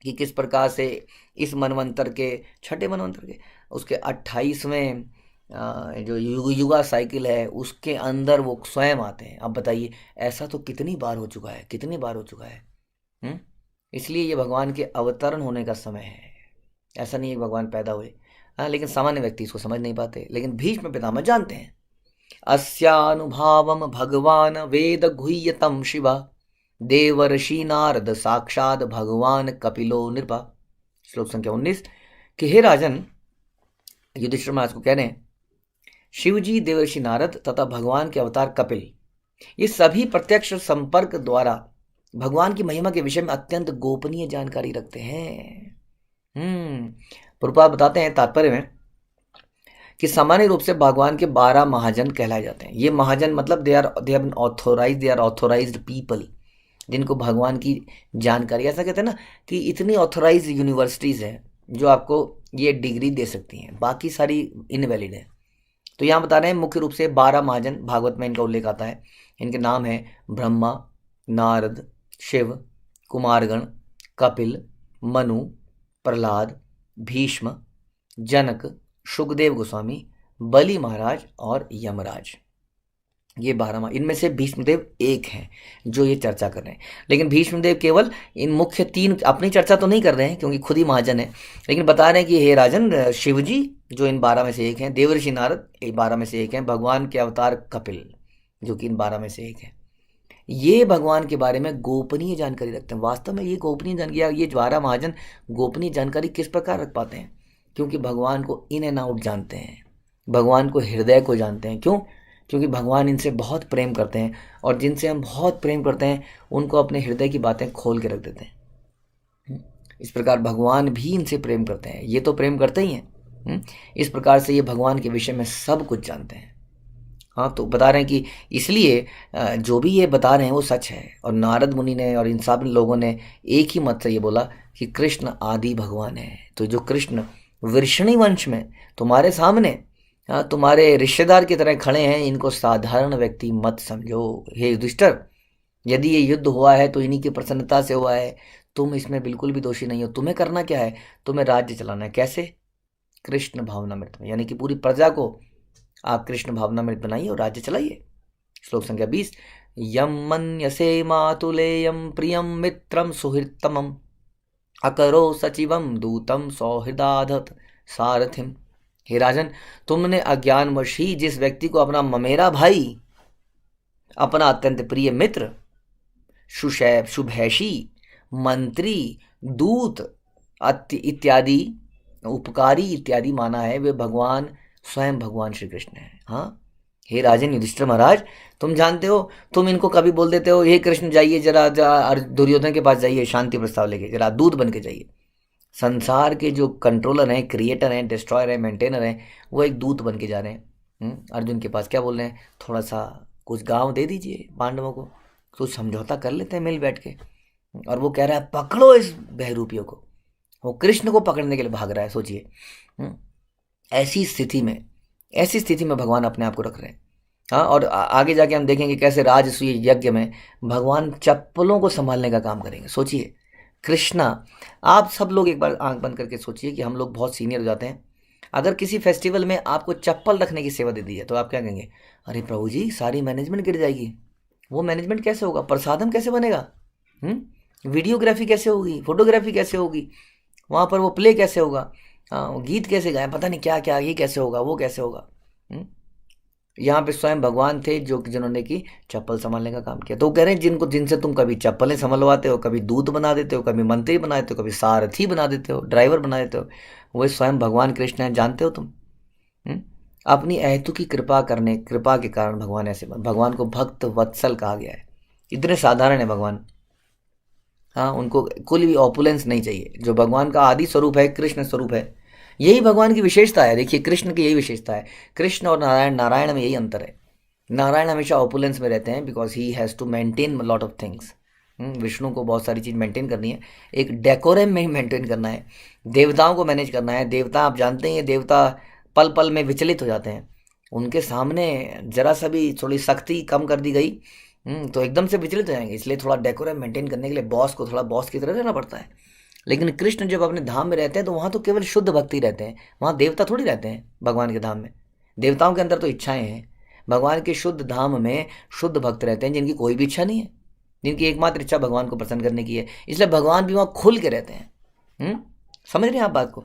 कि किस प्रकार से इस मनवंतर के, छठे मनवंतर के, उसके 28वें जो युगा साइकिल है उसके अंदर वो स्वयं आते हैं। अब बताइए, ऐसा तो कितनी बार हो चुका है, कितनी बार हो चुका है। इसलिए ये भगवान के अवतरण होने का समय है। ऐसा नहीं है भगवान पैदा हुए, हाँ, लेकिन सामान्य व्यक्ति इसको समझ नहीं पाते, लेकिन भीष्म पितामह जानते हैं। अस्यानुभावम भगवान वेद गुह्यतम शिवा, देवर्षि नारद साक्षात भगवान कपिलो नृपा। श्लोक संख्या 19 कि हे राजन, युधिष्ठिर महाराज को कह रहे हैं, शिवजी, देवर्षि नारद तथा भगवान के अवतार कपिल, ये सभी प्रत्यक्ष संपर्क द्वारा भगवान की महिमा के विषय में अत्यंत गोपनीय जानकारी रखते हैं। प्रभुपाद बताते हैं तात्पर्य में कि सामान्य रूप से भगवान के 12 महाजन कहलाए जाते हैं। ये महाजन मतलब दे आर ऑथोराइज्ड पीपल, जिनको भगवान की जानकारी, ऐसा कहते हैं ना कि इतनी ऑथोराइज यूनिवर्सिटीज़ हैं जो आपको ये डिग्री दे सकती हैं, बाकी सारी इनवैलिड है। तो यहाँ बता रहे हैं मुख्य रूप से 12 महाजन, भागवत में इनका उल्लेख आता है। इनके नाम है ब्रह्मा, नारद, शिव, कुमारगण, कपिल, मनु, प्रहलाद, भीष्म, जनक, शुकदेव गोस्वामी, बलि महाराज और यमराज। ये 12 इनमें से भीष्मदेव एक हैं जो ये चर्चा कर रहे हैं। लेकिन भीष्मदेव केवल इन मुख्य 3 अपनी चर्चा तो नहीं कर रहे हैं क्योंकि खुद ही महाजन है, लेकिन बता रहे हैं कि हे राजन, शिवजी जो इन 12 में से एक हैं, देवर्षि नारद 12 में से एक हैं, भगवान के अवतार कपिल जो कि इन 12 में से एक है, ये भगवान के बारे में गोपनीय जानकारी रखते हैं। वास्तव में ये गोपनीय जानकारी, ये 12 महाजन गोपनीय जानकारी किस प्रकार रख पाते हैं? क्योंकि भगवान को इन एंड आउट जानते हैं, भगवान को हृदय को जानते हैं। क्यों? क्योंकि भगवान इनसे बहुत प्रेम करते हैं, और जिनसे हम बहुत प्रेम करते हैं उनको अपने हृदय की बातें खोल के रख देते हैं। इस प्रकार भगवान भी इनसे प्रेम करते हैं, ये तो प्रेम करते ही हैं। इस प्रकार से ये भगवान के विषय में सब कुछ जानते हैं। हाँ, तो बता रहे हैं कि इसलिए जो भी ये बता रहे हैं वो सच है। और नारद मुनि ने और इन सब लोगों ने एक ही मत से ये बोला कि कृष्ण आदि भगवान है। तो जो कृष्ण वृषणी वंश में तुम्हारे सामने तुम्हारे रिश्तेदार की तरह खड़े हैं, इनको साधारण व्यक्ति मत समझो। हे युधिष्ठिर, यदि ये युद्ध हुआ है तो इन्हीं की प्रसन्नता से हुआ है, तुम इसमें बिल्कुल भी दोषी नहीं हो। तुम्हें करना क्या है? तुम्हें राज्य चलाना है। कैसे? कृष्ण भावनामृत में, यानी कि पूरी प्रजा को आप कृष्ण भावनामृत बनाइए और राज्य चलाइए। श्लोक संख्या 20, यम मन्यसे मातुलेयम प्रियम मित्रम सुहृत्तमम अकरो सचिवम दूतम सौहृदाधत सारथिम। हे राजन, तुमने अज्ञानवश ही जिस व्यक्ति को अपना ममेरा भाई, अपना अत्यंत प्रिय मित्र, सुशैब, शुभैषी, मंत्री, दूत इत्यादि, उपकारी इत्यादि माना है, वे भगवान स्वयं भगवान श्री कृष्ण है। हाँ, हे राजन युधिष्ठिर महाराज, तुम जानते हो, तुम इनको कभी बोल देते हो हे कृष्ण जाइए जरा दुर्योधन के पास जाइए, शांति प्रस्ताव लेके, जरा दूत बन के जाइए। संसार के जो कंट्रोलर हैं, क्रिएटर हैं, डिस्ट्रॉयर हैं, मेंटेनर हैं, वो एक दूत बन के जा रहे हैं अर्जुन के पास। क्या बोल रहे हैं? थोड़ा सा कुछ गांव दे दीजिए पांडवों को, कुछ समझौता कर लेते हैं मिल बैठ के। और वो कह रहा है पकड़ो इस बहरूपियों को। वो कृष्ण को पकड़ने के लिए भाग रहा है। सोचिए, ऐसी स्थिति में भगवान अपने आप को रख रहे हैं। हाँ, और आगे जाके हम देखेंगे कैसे राजसूय यज्ञ में भगवान चप्पलों को संभालने का काम करेंगे। सोचिए, कृष्णा, आप सब लोग एक बार आंख बंद करके सोचिए कि हम लोग बहुत सीनियर हो जाते हैं। अगर किसी फेस्टिवल में आपको चप्पल रखने की सेवा दे दी है तो आप क्या कहेंगे? अरे प्रभु जी, सारी मैनेजमेंट गिर जाएगी। वो मैनेजमेंट कैसे होगा? प्रसादम कैसे बनेगा? वीडियोग्राफी कैसे होगी? फोटोग्राफी कैसे होगी? वहाँ पर वो प्ले कैसे होगा? वो गीत कैसे गाए? पता नहीं क्या क्या, ये कैसे होगा, वो कैसे होगा। यहाँ पे स्वयं भगवान थे जिन्होंने की चप्पल संभालने का काम किया। तो कह रहे हैं जिनसे तुम कभी चप्पलें संभलवाते हो, कभी दूत बना देते हो, कभी मंत्री बना देते हो, कभी सारथी बना देते हो, ड्राइवर बना देते हो, वो स्वयं भगवान कृष्ण है। जानते हो तुम? अपनी अहेतु की कृपा के कारण भगवान ऐसे, भगवान को भक्त वत्सल कहा गया है। इतने साधारण है भगवान। हाँ, उनको कोई भी ऑपुलेंस नहीं चाहिए। जो भगवान का आदि स्वरूप है, कृष्ण स्वरूप है, यही भगवान की विशेषता है। देखिए, कृष्ण की यही विशेषता है। कृष्ण और नारायण में यही अंतर है। नारायण हमेशा ऑपुलेंस में रहते हैं because he has to maintain lot of things. Vishnu को बहुत सारी चीज़ मेंटेन करनी है, एक डेकोरम में ही मेंटेन करना है, देवताओं को मैनेज करना है। देवता आप जानते हैं, देवता पल पल में विचलित हो जाते हैं। उनके सामने जरा सा भी थोड़ी सख्ती कम कर दी गई तो एकदम से विचलित हो जाएंगे। इसलिए थोड़ा डेकोरम मेंटेन करने के लिए बॉस को थोड़ा बॉस की तरह रहना पड़ता है। लेकिन कृष्ण जब अपने धाम में रहते हैं तो वहाँ तो केवल शुद्ध भक्ति रहते हैं। वहाँ देवता थोड़ी रहते हैं भगवान के धाम में। देवताओं के अंदर तो इच्छाएं हैं। भगवान के शुद्ध धाम में शुद्ध भक्त रहते हैं जिनकी कोई भी इच्छा नहीं है, जिनकी एकमात्र इच्छा भगवान को प्रसन्न करने की है। इसलिए भगवान भी वहाँ खुल के रहते हैं। समझ रहे हैं आप बात को?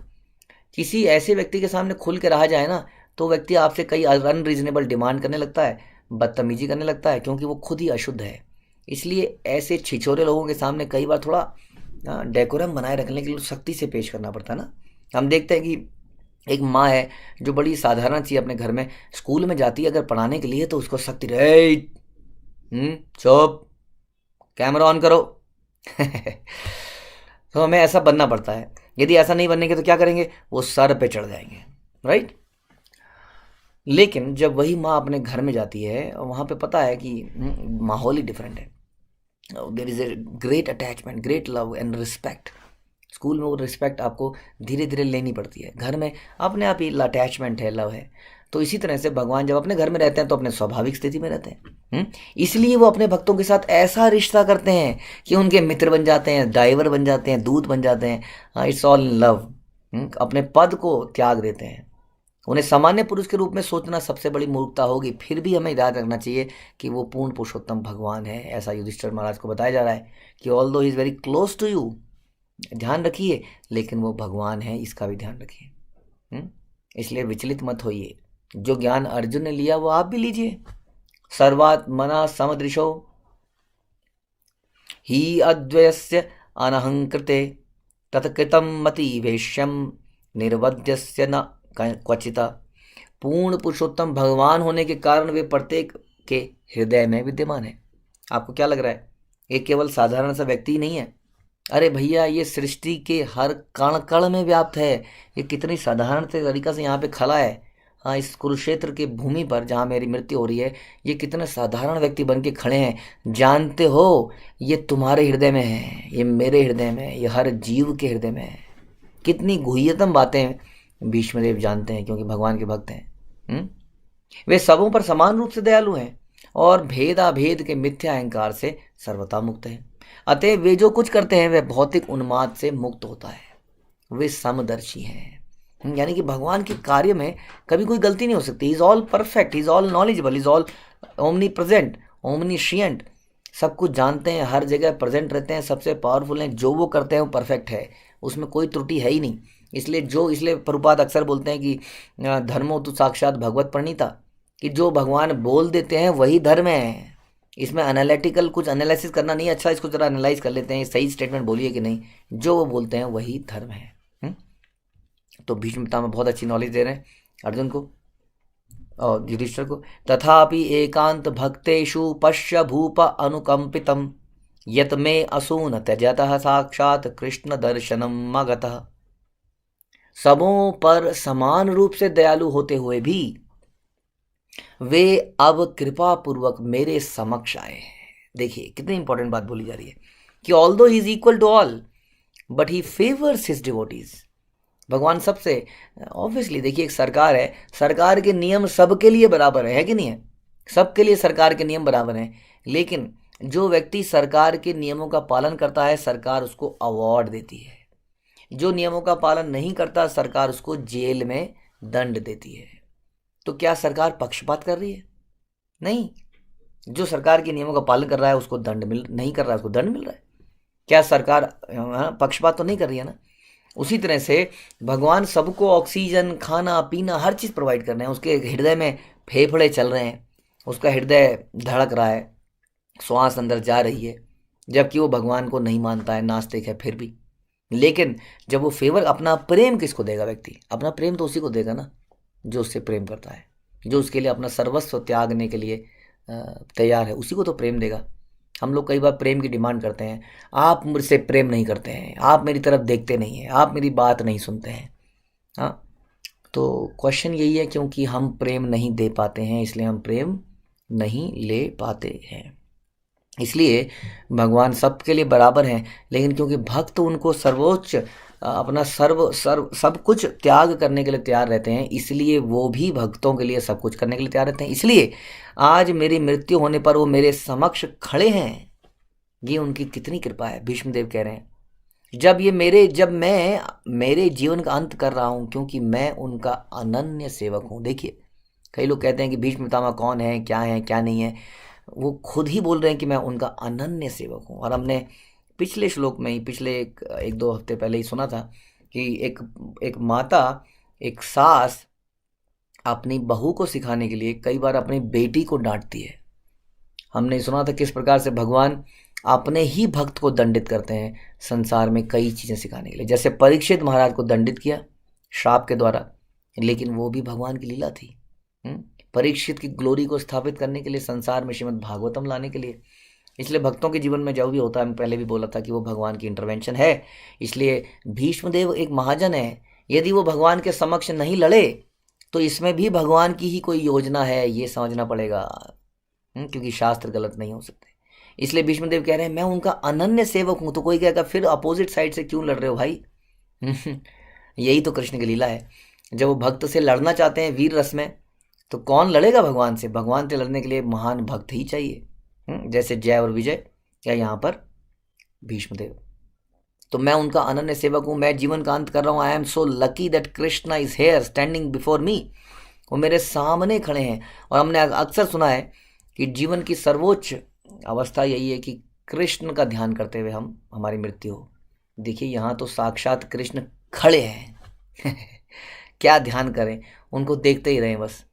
किसी ऐसे व्यक्ति के सामने खुल के रहा जाए ना, तो व्यक्ति आपसे कई अनरीजनेबल डिमांड करने लगता है, बदतमीजी करने लगता है, क्योंकि वो खुद ही अशुद्ध है। इसलिए ऐसे छिछोरे लोगों के सामने कई बार थोड़ा डेकोरम बनाए रखने के लिए सख्ती से पेश करना पड़ता है ना। हम देखते हैं कि एक माँ है जो बड़ी साधारण सी अपने घर में स्कूल में जाती है अगर पढ़ाने के लिए, तो उसको सख्ती रहे, चुप, कैमरा ऑन करो। तो हमें ऐसा बनना पड़ता है। यदि ऐसा नहीं बननेंगे तो क्या करेंगे? वो सर पे चढ़ जाएंगे, राइट। लेकिन जब वही माँ अपने घर में जाती है, वहाँ पे पता है कि माहौल ही डिफरेंट है। There is a great attachment, great love and respect. School में वो रिस्पेक्ट आपको धीरे धीरे लेनी पड़ती है, घर में अपने आप ही अटैचमेंट है, लव है। तो इसी तरह से भगवान जब अपने घर में रहते हैं तो अपने स्वाभाविक स्थिति में रहते हैं। इसलिए वो अपने भक्तों के साथ ऐसा रिश्ता करते हैं कि उनके मित्र बन जाते हैं, ड्राइवर बन जाते हैं, दूत बन जाते हैं। It's all in love. अपने पद को त्याग देते हैं। उन्हें सामान्य पुरुष के रूप में सोचना सबसे बड़ी मूर्खता होगी। फिर भी हमें याद रखना चाहिए कि वो पूर्ण पुरुषोत्तम भगवान है। ऐसा युधिष्ठिर महाराज को बताया जा रहा है कि although he is very close to you, ध्यान रखिए, लेकिन वो भगवान है, इसका भी ध्यान रखिए। इसलिए विचलित मत होइए। जो ज्ञान अर्जुन ने लिया वो आप भी लीजिए। सर्वात्मना समदृशो ही अद्वयस्य अनहंकृते तत्कृतं मति वेश्यम निर्वध्यस्य न क्वचिता। पूर्ण पुरुषोत्तम भगवान होने के कारण वे प्रत्येक के हृदय में विद्यमान है। आपको क्या लग रहा है? ये केवल साधारण सा व्यक्ति नहीं है। अरे भैया, ये सृष्टि के हर कण कण में व्याप्त है। ये कितनी साधारण तरीका से यहाँ पे खड़ा है। हाँ, इस कुरुक्षेत्र की भूमि पर जहाँ मेरी मृत्यु हो रही है, ये कितने साधारण व्यक्ति बन के खड़े हैं। जानते हो ये तुम्हारे हृदय में है, ये मेरे हृदय में है, ये हर जीव के हृदय में है। कितनी गुह्यतम बातें भीष्मदेव जानते हैं, क्योंकि भगवान के भक्त हैं। वे सबों पर समान रूप से दयालु हैं और भेदाभेद के मिथ्या अहंकार से सर्वथा मुक्त हैं। अतः वे जो कुछ करते हैं वह भौतिक उन्माद से मुक्त होता है। वे समदर्शी हैं, यानी कि भगवान के कार्य में कभी कोई गलती नहीं हो सकती। Is all perfect, is all knowledgeable, is all omnipresent, omniscient, सब कुछ जानते हैं, हर जगह प्रेजेंट रहते हैं, सबसे पावरफुल हैं। जो वो करते हैं वो परफेक्ट है, उसमें कोई त्रुटि है ही नहीं। इसलिए प्रभुपाद अक्सर बोलते हैं कि धर्मो तो साक्षात भगवत प्रणीता, कि जो भगवान बोल देते हैं वही धर्म है। इसमें एनालिटिकल कुछ एनालिसिस करना नहीं। अच्छा, इसको जरा एनालाइज कर लेते हैं, सही स्टेटमेंट बोलिए कि नहीं। जो वो बोलते हैं वही धर्म है। तो भीष्म पितामह बहुत अच्छी नॉलेज दे रहे हैं अर्जुन को और युधिष्ठिर को। तथापि एकांत भक्तेषु पश्य भूप अनुकंपितम यत में असून त्यजतः साक्षात कृष्ण दर्शनम मगतः। सबों पर समान रूप से दयालु होते हुए भी वे अब कृपा पूर्वक मेरे समक्ष आए हैं। देखिए कितनी इंपॉर्टेंट बात बोली जा रही है कि although he is equal to all but he favours his devotees. भगवान सबसे, ऑब्वियसली देखिए एक सरकार है, सरकार के नियम सबके लिए बराबर है कि नहीं है? सबके लिए सरकार के नियम बराबर हैं, लेकिन जो व्यक्ति सरकार के नियमों का पालन करता है सरकार उसको अवार्ड देती है। जो नियमों का पालन नहीं करता सरकार उसको जेल में दंड देती है। तो क्या सरकार पक्षपात कर रही है? नहीं। जो सरकार के नियमों का पालन कर रहा है उसको दंड नहीं कर रहा है उसको दंड मिल रहा है। क्या सरकार पक्षपात तो नहीं कर रही है ना? उसी तरह से भगवान सबको ऑक्सीजन, खाना पीना, हर चीज़ प्रोवाइड कर रहे हैं। उसके हृदय में फेफड़े चल रहे हैं, उसका हृदय धड़क रहा है, श्वास अंदर जा रही है, जबकि वो भगवान को नहीं मानता है, नास्तिक है फिर भी। लेकिन जब वो फेवर, अपना प्रेम किसको देगा व्यक्ति? अपना प्रेम तो उसी को देगा ना जो उससे प्रेम करता है, जो उसके लिए अपना सर्वस्व त्यागने के लिए तैयार है, उसी को तो प्रेम देगा। हम लोग कई बार प्रेम की डिमांड करते हैं, आप मुझसे प्रेम नहीं करते हैं, आप मेरी तरफ देखते नहीं हैं, आप मेरी बात नहीं सुनते हैं। हाँ, तो क्वेश्चन यही है, क्योंकि हम प्रेम नहीं दे पाते हैं इसलिए हम प्रेम नहीं ले पाते हैं। इसलिए भगवान सबके लिए बराबर हैं, लेकिन क्योंकि भक्त उनको सर्वोच्च अपना सब कुछ त्याग करने के लिए तैयार रहते हैं, इसलिए वो भी भक्तों के लिए सब कुछ करने के लिए तैयार रहते हैं। इसलिए आज मेरी मृत्यु होने पर वो मेरे समक्ष खड़े हैं। ये उनकी कितनी कृपा है। भीष्मदेव कह रहे हैं जब मैं मेरे जीवन का अंत कर रहा हूँ, क्योंकि मैं उनका अनन्य सेवक हूँ। देखिए कई लोग कहते हैं कि भीष्म पितामह कौन है क्या नहीं है। वो खुद ही बोल रहे हैं कि मैं उनका अनन्य सेवक हूँ। और हमने पिछले श्लोक में ही, पिछले एक दो हफ्ते पहले ही सुना था कि एक माता, एक सास अपनी बहू को सिखाने के लिए कई बार अपनी बेटी को डांटती है। हमने सुना था किस प्रकार से भगवान अपने ही भक्त को दंडित करते हैं संसार में कई चीज़ें सिखाने के लिए। जैसे परीक्षित महाराज को दंडित किया श्राप के द्वारा, लेकिन वो भी भगवान की लीला थी। परीक्षित की ग्लोरी को स्थापित करने के लिए, संसार में श्रीमद् भागवतम लाने के लिए। इसलिए भक्तों के जीवन में जो भी होता है, मैं पहले भी बोला था कि वो भगवान की इंटरवेंशन है। इसलिए भीष्मदेव एक महाजन है। यदि वो भगवान के समक्ष नहीं लड़े तो इसमें भी भगवान की ही कोई योजना है, ये समझना पड़ेगा, क्योंकि शास्त्र गलत नहीं हो सकते। इसलिए भीष्मदेव कह रहे हैं मैं उनका अनन्य सेवक हूँ। तो कोई कहेगा फिर अपोजिट साइड से क्यों लड़ रहे हो भाई? यही तो कृष्ण की लीला है। जब वो भक्त से लड़ना चाहते हैं वीर रस में, तो कौन लड़ेगा भगवान से? भगवान से लड़ने के लिए महान भक्त ही चाहिए, जैसे जय और विजय या यहाँ पर भीष्मदेव। तो मैं उनका अनन्य सेवक हूँ, मैं जीवन का अंत कर रहा हूँ। I am so lucky that Krishna is here standing before me. वो मेरे सामने खड़े हैं। और हमने अक्सर सुना है कि जीवन की सर्वोच्च अवस्था यही है कि कृष्ण का ध्यान करते हुए हमारी मृत्यु हो। देखिए यहाँ तो साक्षात कृष्ण खड़े हैं। क्या ध्यान करें, उनको देखते ही रहें बस।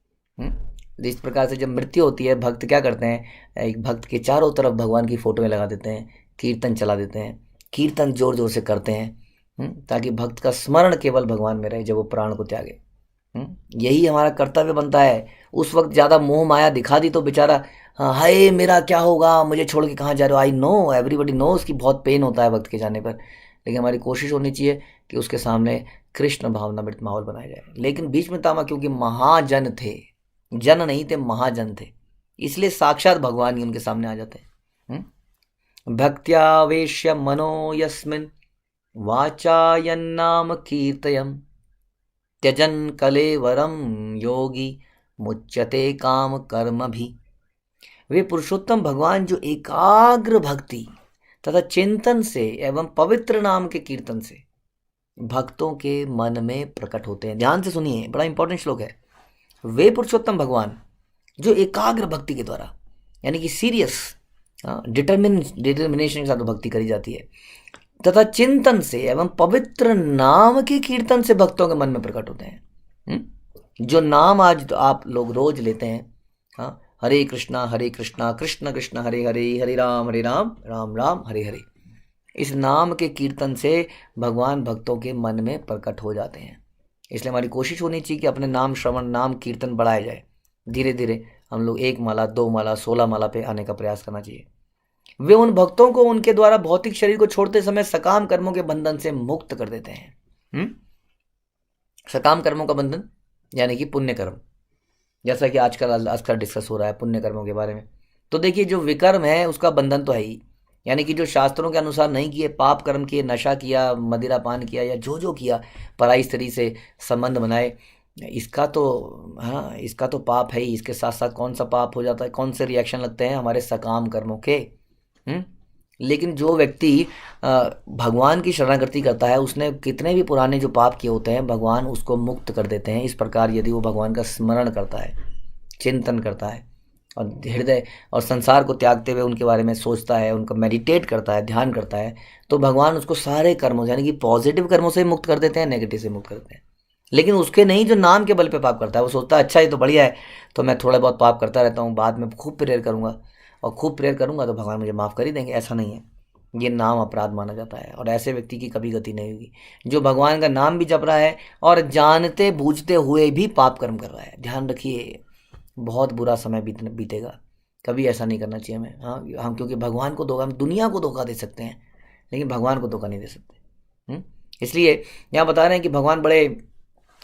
इस प्रकार से जब मृत्यु होती है, भक्त क्या करते हैं, एक भक्त के चारों तरफ भगवान की फोटोएं लगा देते हैं, कीर्तन चला देते हैं, कीर्तन जोर जोर से करते हैं, ताकि भक्त का स्मरण केवल भगवान में रहे जब वो प्राण को त्यागे। यही हमारा कर्तव्य बनता है। उस वक्त ज़्यादा मोह माया दिखा दी तो बेचारा हाय मेरा क्या होगा, मुझे छोड़ के कहाँ जा रहे हो। आई नो, एवरीबडी नोज कि बहुत पेन होता है वक्त के जाने पर, लेकिन हमारी कोशिश होनी चाहिए कि उसके सामने कृष्ण भावनामृत माहौल बनाया जाए। लेकिन भीष्म क्योंकि महाजन थे, जन नहीं थे, महाजन थे, इसलिए साक्षात भगवान ही उनके सामने आ जाते हैं। भक्त्यावेश्य मनो यस्मिन् वाचायन्नाम कीर्तयम् त्यजन कलेवरम योगी मुच्यते काम कर्म भी। वे पुरुषोत्तम भगवान जो एकाग्र भक्ति तथा चिंतन से एवं पवित्र नाम के कीर्तन से भक्तों के मन में प्रकट होते हैं। ध्यान से सुनिए, बड़ा इंपॉर्टेंट श्लोक है। वे पुरुषोत्तम भगवान जो एकाग्र भक्ति के द्वारा, यानी कि सीरियस डिटर्मिनेशन के साथ भक्ति करी जाती है, तथा चिंतन से एवं पवित्र नाम के कीर्तन से भक्तों के मन में प्रकट होते हैं। जो नाम आज तो आप लोग रोज लेते हैं, हरे कृष्णा कृष्ण कृष्ण हरे हरे, हरे राम राम राम हरे हरे, इस नाम के कीर्तन से भगवान भक्तों के मन में प्रकट हो जाते हैं। इसलिए हमारी कोशिश होनी चाहिए कि अपने नाम श्रवण, नाम कीर्तन बढ़ाया जाए। धीरे धीरे हम लोग 1 माला 2 माला 16 माला पे आने का प्रयास करना चाहिए। वे उन भक्तों को उनके द्वारा भौतिक शरीर को छोड़ते समय सकाम कर्मों के बंधन से मुक्त कर देते हैं। सकाम कर्मों का बंधन यानी कि पुण्य कर्म, जैसा कि आजकल डिस्कस हो रहा है पुण्य कर्मों के बारे में। तो देखिए, जो विकर्म है उसका बंधन तो है ही, यानी कि जो शास्त्रों के अनुसार नहीं किए, पाप कर्म किए, नशा किया, मदिरा पान किया, या जो किया, पराई स्त्री से संबंध बनाए, इसका तो पाप है ही। इसके साथ साथ कौन सा पाप हो जाता है, कौन से रिएक्शन लगते हैं हमारे सकाम कर्मों के। लेकिन जो व्यक्ति भगवान की शरणागति करता है, उसने कितने भी पुराने जो पाप किए होते हैं, भगवान उसको मुक्त कर देते हैं। इस प्रकार यदि वो भगवान का स्मरण करता है, चिंतन करता है और हृदय और संसार को त्यागते हुए उनके बारे में सोचता है, उनका मेडिटेट करता है, ध्यान करता है, तो भगवान उसको सारे कर्मों यानी कि पॉजिटिव कर्मों से मुक्त कर देते हैं, नेगेटिव से मुक्त करते हैं। लेकिन उसके नहीं जो नाम के बल पे पाप करता है, वो सोचता है अच्छा ये तो बढ़िया है, तो मैं थोड़ा बहुत पाप करता रहता हूँ, बाद में खूब प्रेयर करूँगा और खूब प्रेयर करूँगा तो भगवान मुझे माफ़ कर ही देंगे। ऐसा नहीं है, ये नाम अपराध माना जाता है और ऐसे व्यक्ति की कभी गति नहीं होगी जो भगवान का नाम भी जप रहा है और जानते बूझते हुए भी पाप कर्म कर रहा है। ध्यान रखिए, बहुत बुरा समय बीतेगा। कभी ऐसा नहीं करना चाहिए हमें। हम क्योंकि भगवान को धोखा, हम दुनिया को धोखा दे सकते हैं लेकिन भगवान को धोखा नहीं दे सकते। इसलिए यहाँ बता रहे हैं कि भगवान बड़े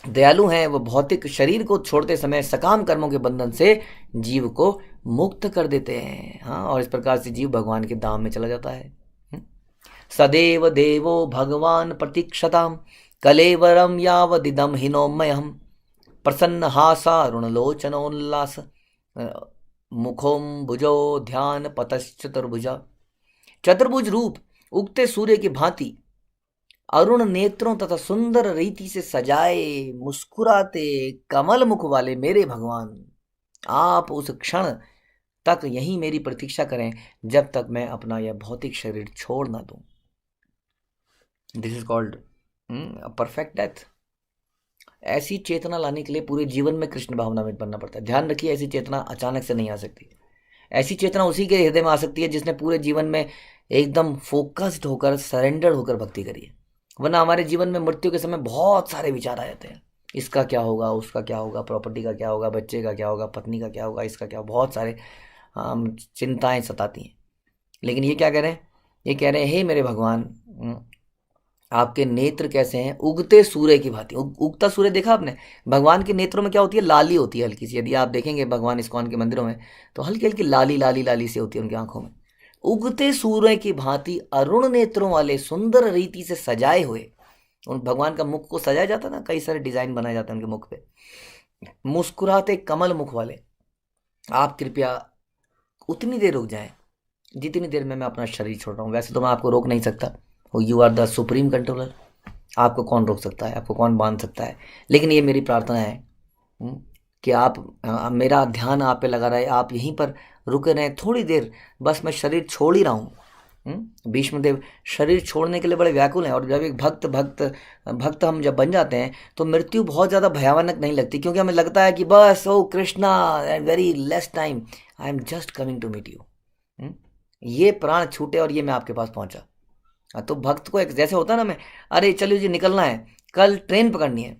दयालु हैं। वो भौतिक शरीर को छोड़ते समय सकाम कर्मों के बंधन से जीव को मुक्त कर देते हैं। और इस प्रकार से जीव भगवान के धाम में चला जाता है। सदैव देवो भगवान प्रतीक्षताम कलेवरम यावदिदम हिनोमयम प्रसन्न हासा ऋणलोचनोल्लास मुखोम भुजो ध्यान पतश्चतुर्भुजा। चतुर्भुज रूप उगते सूर्य की भांति अरुण नेत्रों तथा सुंदर रीति से सजाए मुस्कुराते कमल मुख वाले मेरे भगवान, आप उस क्षण तक यही मेरी प्रतीक्षा करें जब तक मैं अपना यह भौतिक शरीर छोड़ ना दूं। This is called perfect death. ऐसी चेतना लाने के लिए पूरे जीवन में कृष्ण भावना में बनना पड़ता है। ध्यान रखिए, ऐसी चेतना अचानक से नहीं आ सकती। ऐसी चेतना उसी के हृदय में आ सकती है जिसने पूरे जीवन में एकदम फोकस्ड होकर, सरेंडर्ड होकर भक्ति करी है। वरना हमारे जीवन में मृत्यु के समय बहुत सारे विचार आ जाते हैं, इसका क्या होगा, उसका क्या होगा, प्रॉपर्टी का क्या होगा, बच्चे का क्या होगा, पत्नी का क्या होगा, इसका क्या होगा, बहुत सारे चिंताएं सताती हैं। लेकिन ये क्या कह रहे हैं, ये कह रहे हैं हे मेरे भगवान, आपके नेत्र कैसे हैं, उगते सूर्य की भांति। उगता सूर्य देखा आपने, भगवान के नेत्रों में क्या होती है, लाली होती है हल्की सी। यदि आप देखेंगे भगवान इस्कॉन के मंदिरों में तो हल्की हल्की लाली लाली लाली सी होती है उनकी आंखों में। उगते सूर्य की भांति अरुण नेत्रों वाले सुंदर रीति से सजाए हुए, उन भगवान का मुख को सजाया जाता ना, कई सारे डिजाइन बनाए जाते हैं उनके मुख पे। मुस्कुराते कमल मुख वाले, आप कृपया उतनी देर रुक जाएं जितनी देर में मैं अपना शरीर छोड़ रहा हूँ। वैसे तो मैं आपको रोक नहीं सकता, you are the supreme controller, आपको कौन रोक सकता है, आपको कौन बांध सकता है। लेकिन ये मेरी प्रार्थना है कि आप मेरा ध्यान आप पे लगा रहे, आप यहीं पर रुके रहें थोड़ी देर, बस मैं शरीर छोड़ ही रहा हूँ। भीष्मदेव शरीर छोड़ने के लिए बड़े व्याकुल हैं। और जब एक भक्त हम जब बन जाते हैं तो मृत्यु बहुत ज़्यादा भयानक नहीं लगती, क्योंकि हमें लगता है कि बस ओ Krishna, very less time, I am just coming to meet you. ये प्राण छूटे और ये मैं आपके पास पहुंचा। तो भक्त को एक जैसे होता है ना, मैं अरे चलिए जी निकलना है, कल ट्रेन पकड़नी है,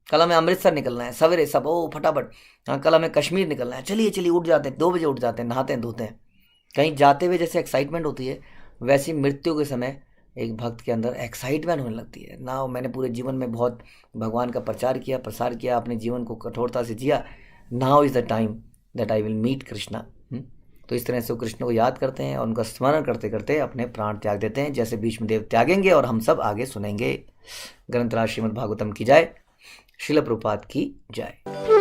कल हमें अमृतसर निकलना है सवेरे, सब ओ फटाफट, कल हमें कश्मीर निकलना है, चलिए चलिए उठ जाते हैं, 2 बजे उठ जाते हैं, नहाते हैं धोते हैं। कहीं जाते हुए जैसे एक्साइटमेंट होती है, वैसी मृत्यु के समय एक भक्त के अंदर एक्साइटमेंट होने लगती है। नाउ मैंने पूरे जीवन में बहुत भगवान का प्रचार किया, प्रसार किया, अपने जीवन को कठोरता से जिया, now is the time that I will meet Krishna. तो इस तरह से वो कृष्ण को याद करते हैं और उनका स्मरण करते करते अपने प्राण त्याग देते हैं, जैसे भीष्मदेव त्यागेंगे और हम सब आगे सुनेंगे। ग्रंथराज श्रीमद् भागवतम की जय, श्रील प्रभुपाद की जय।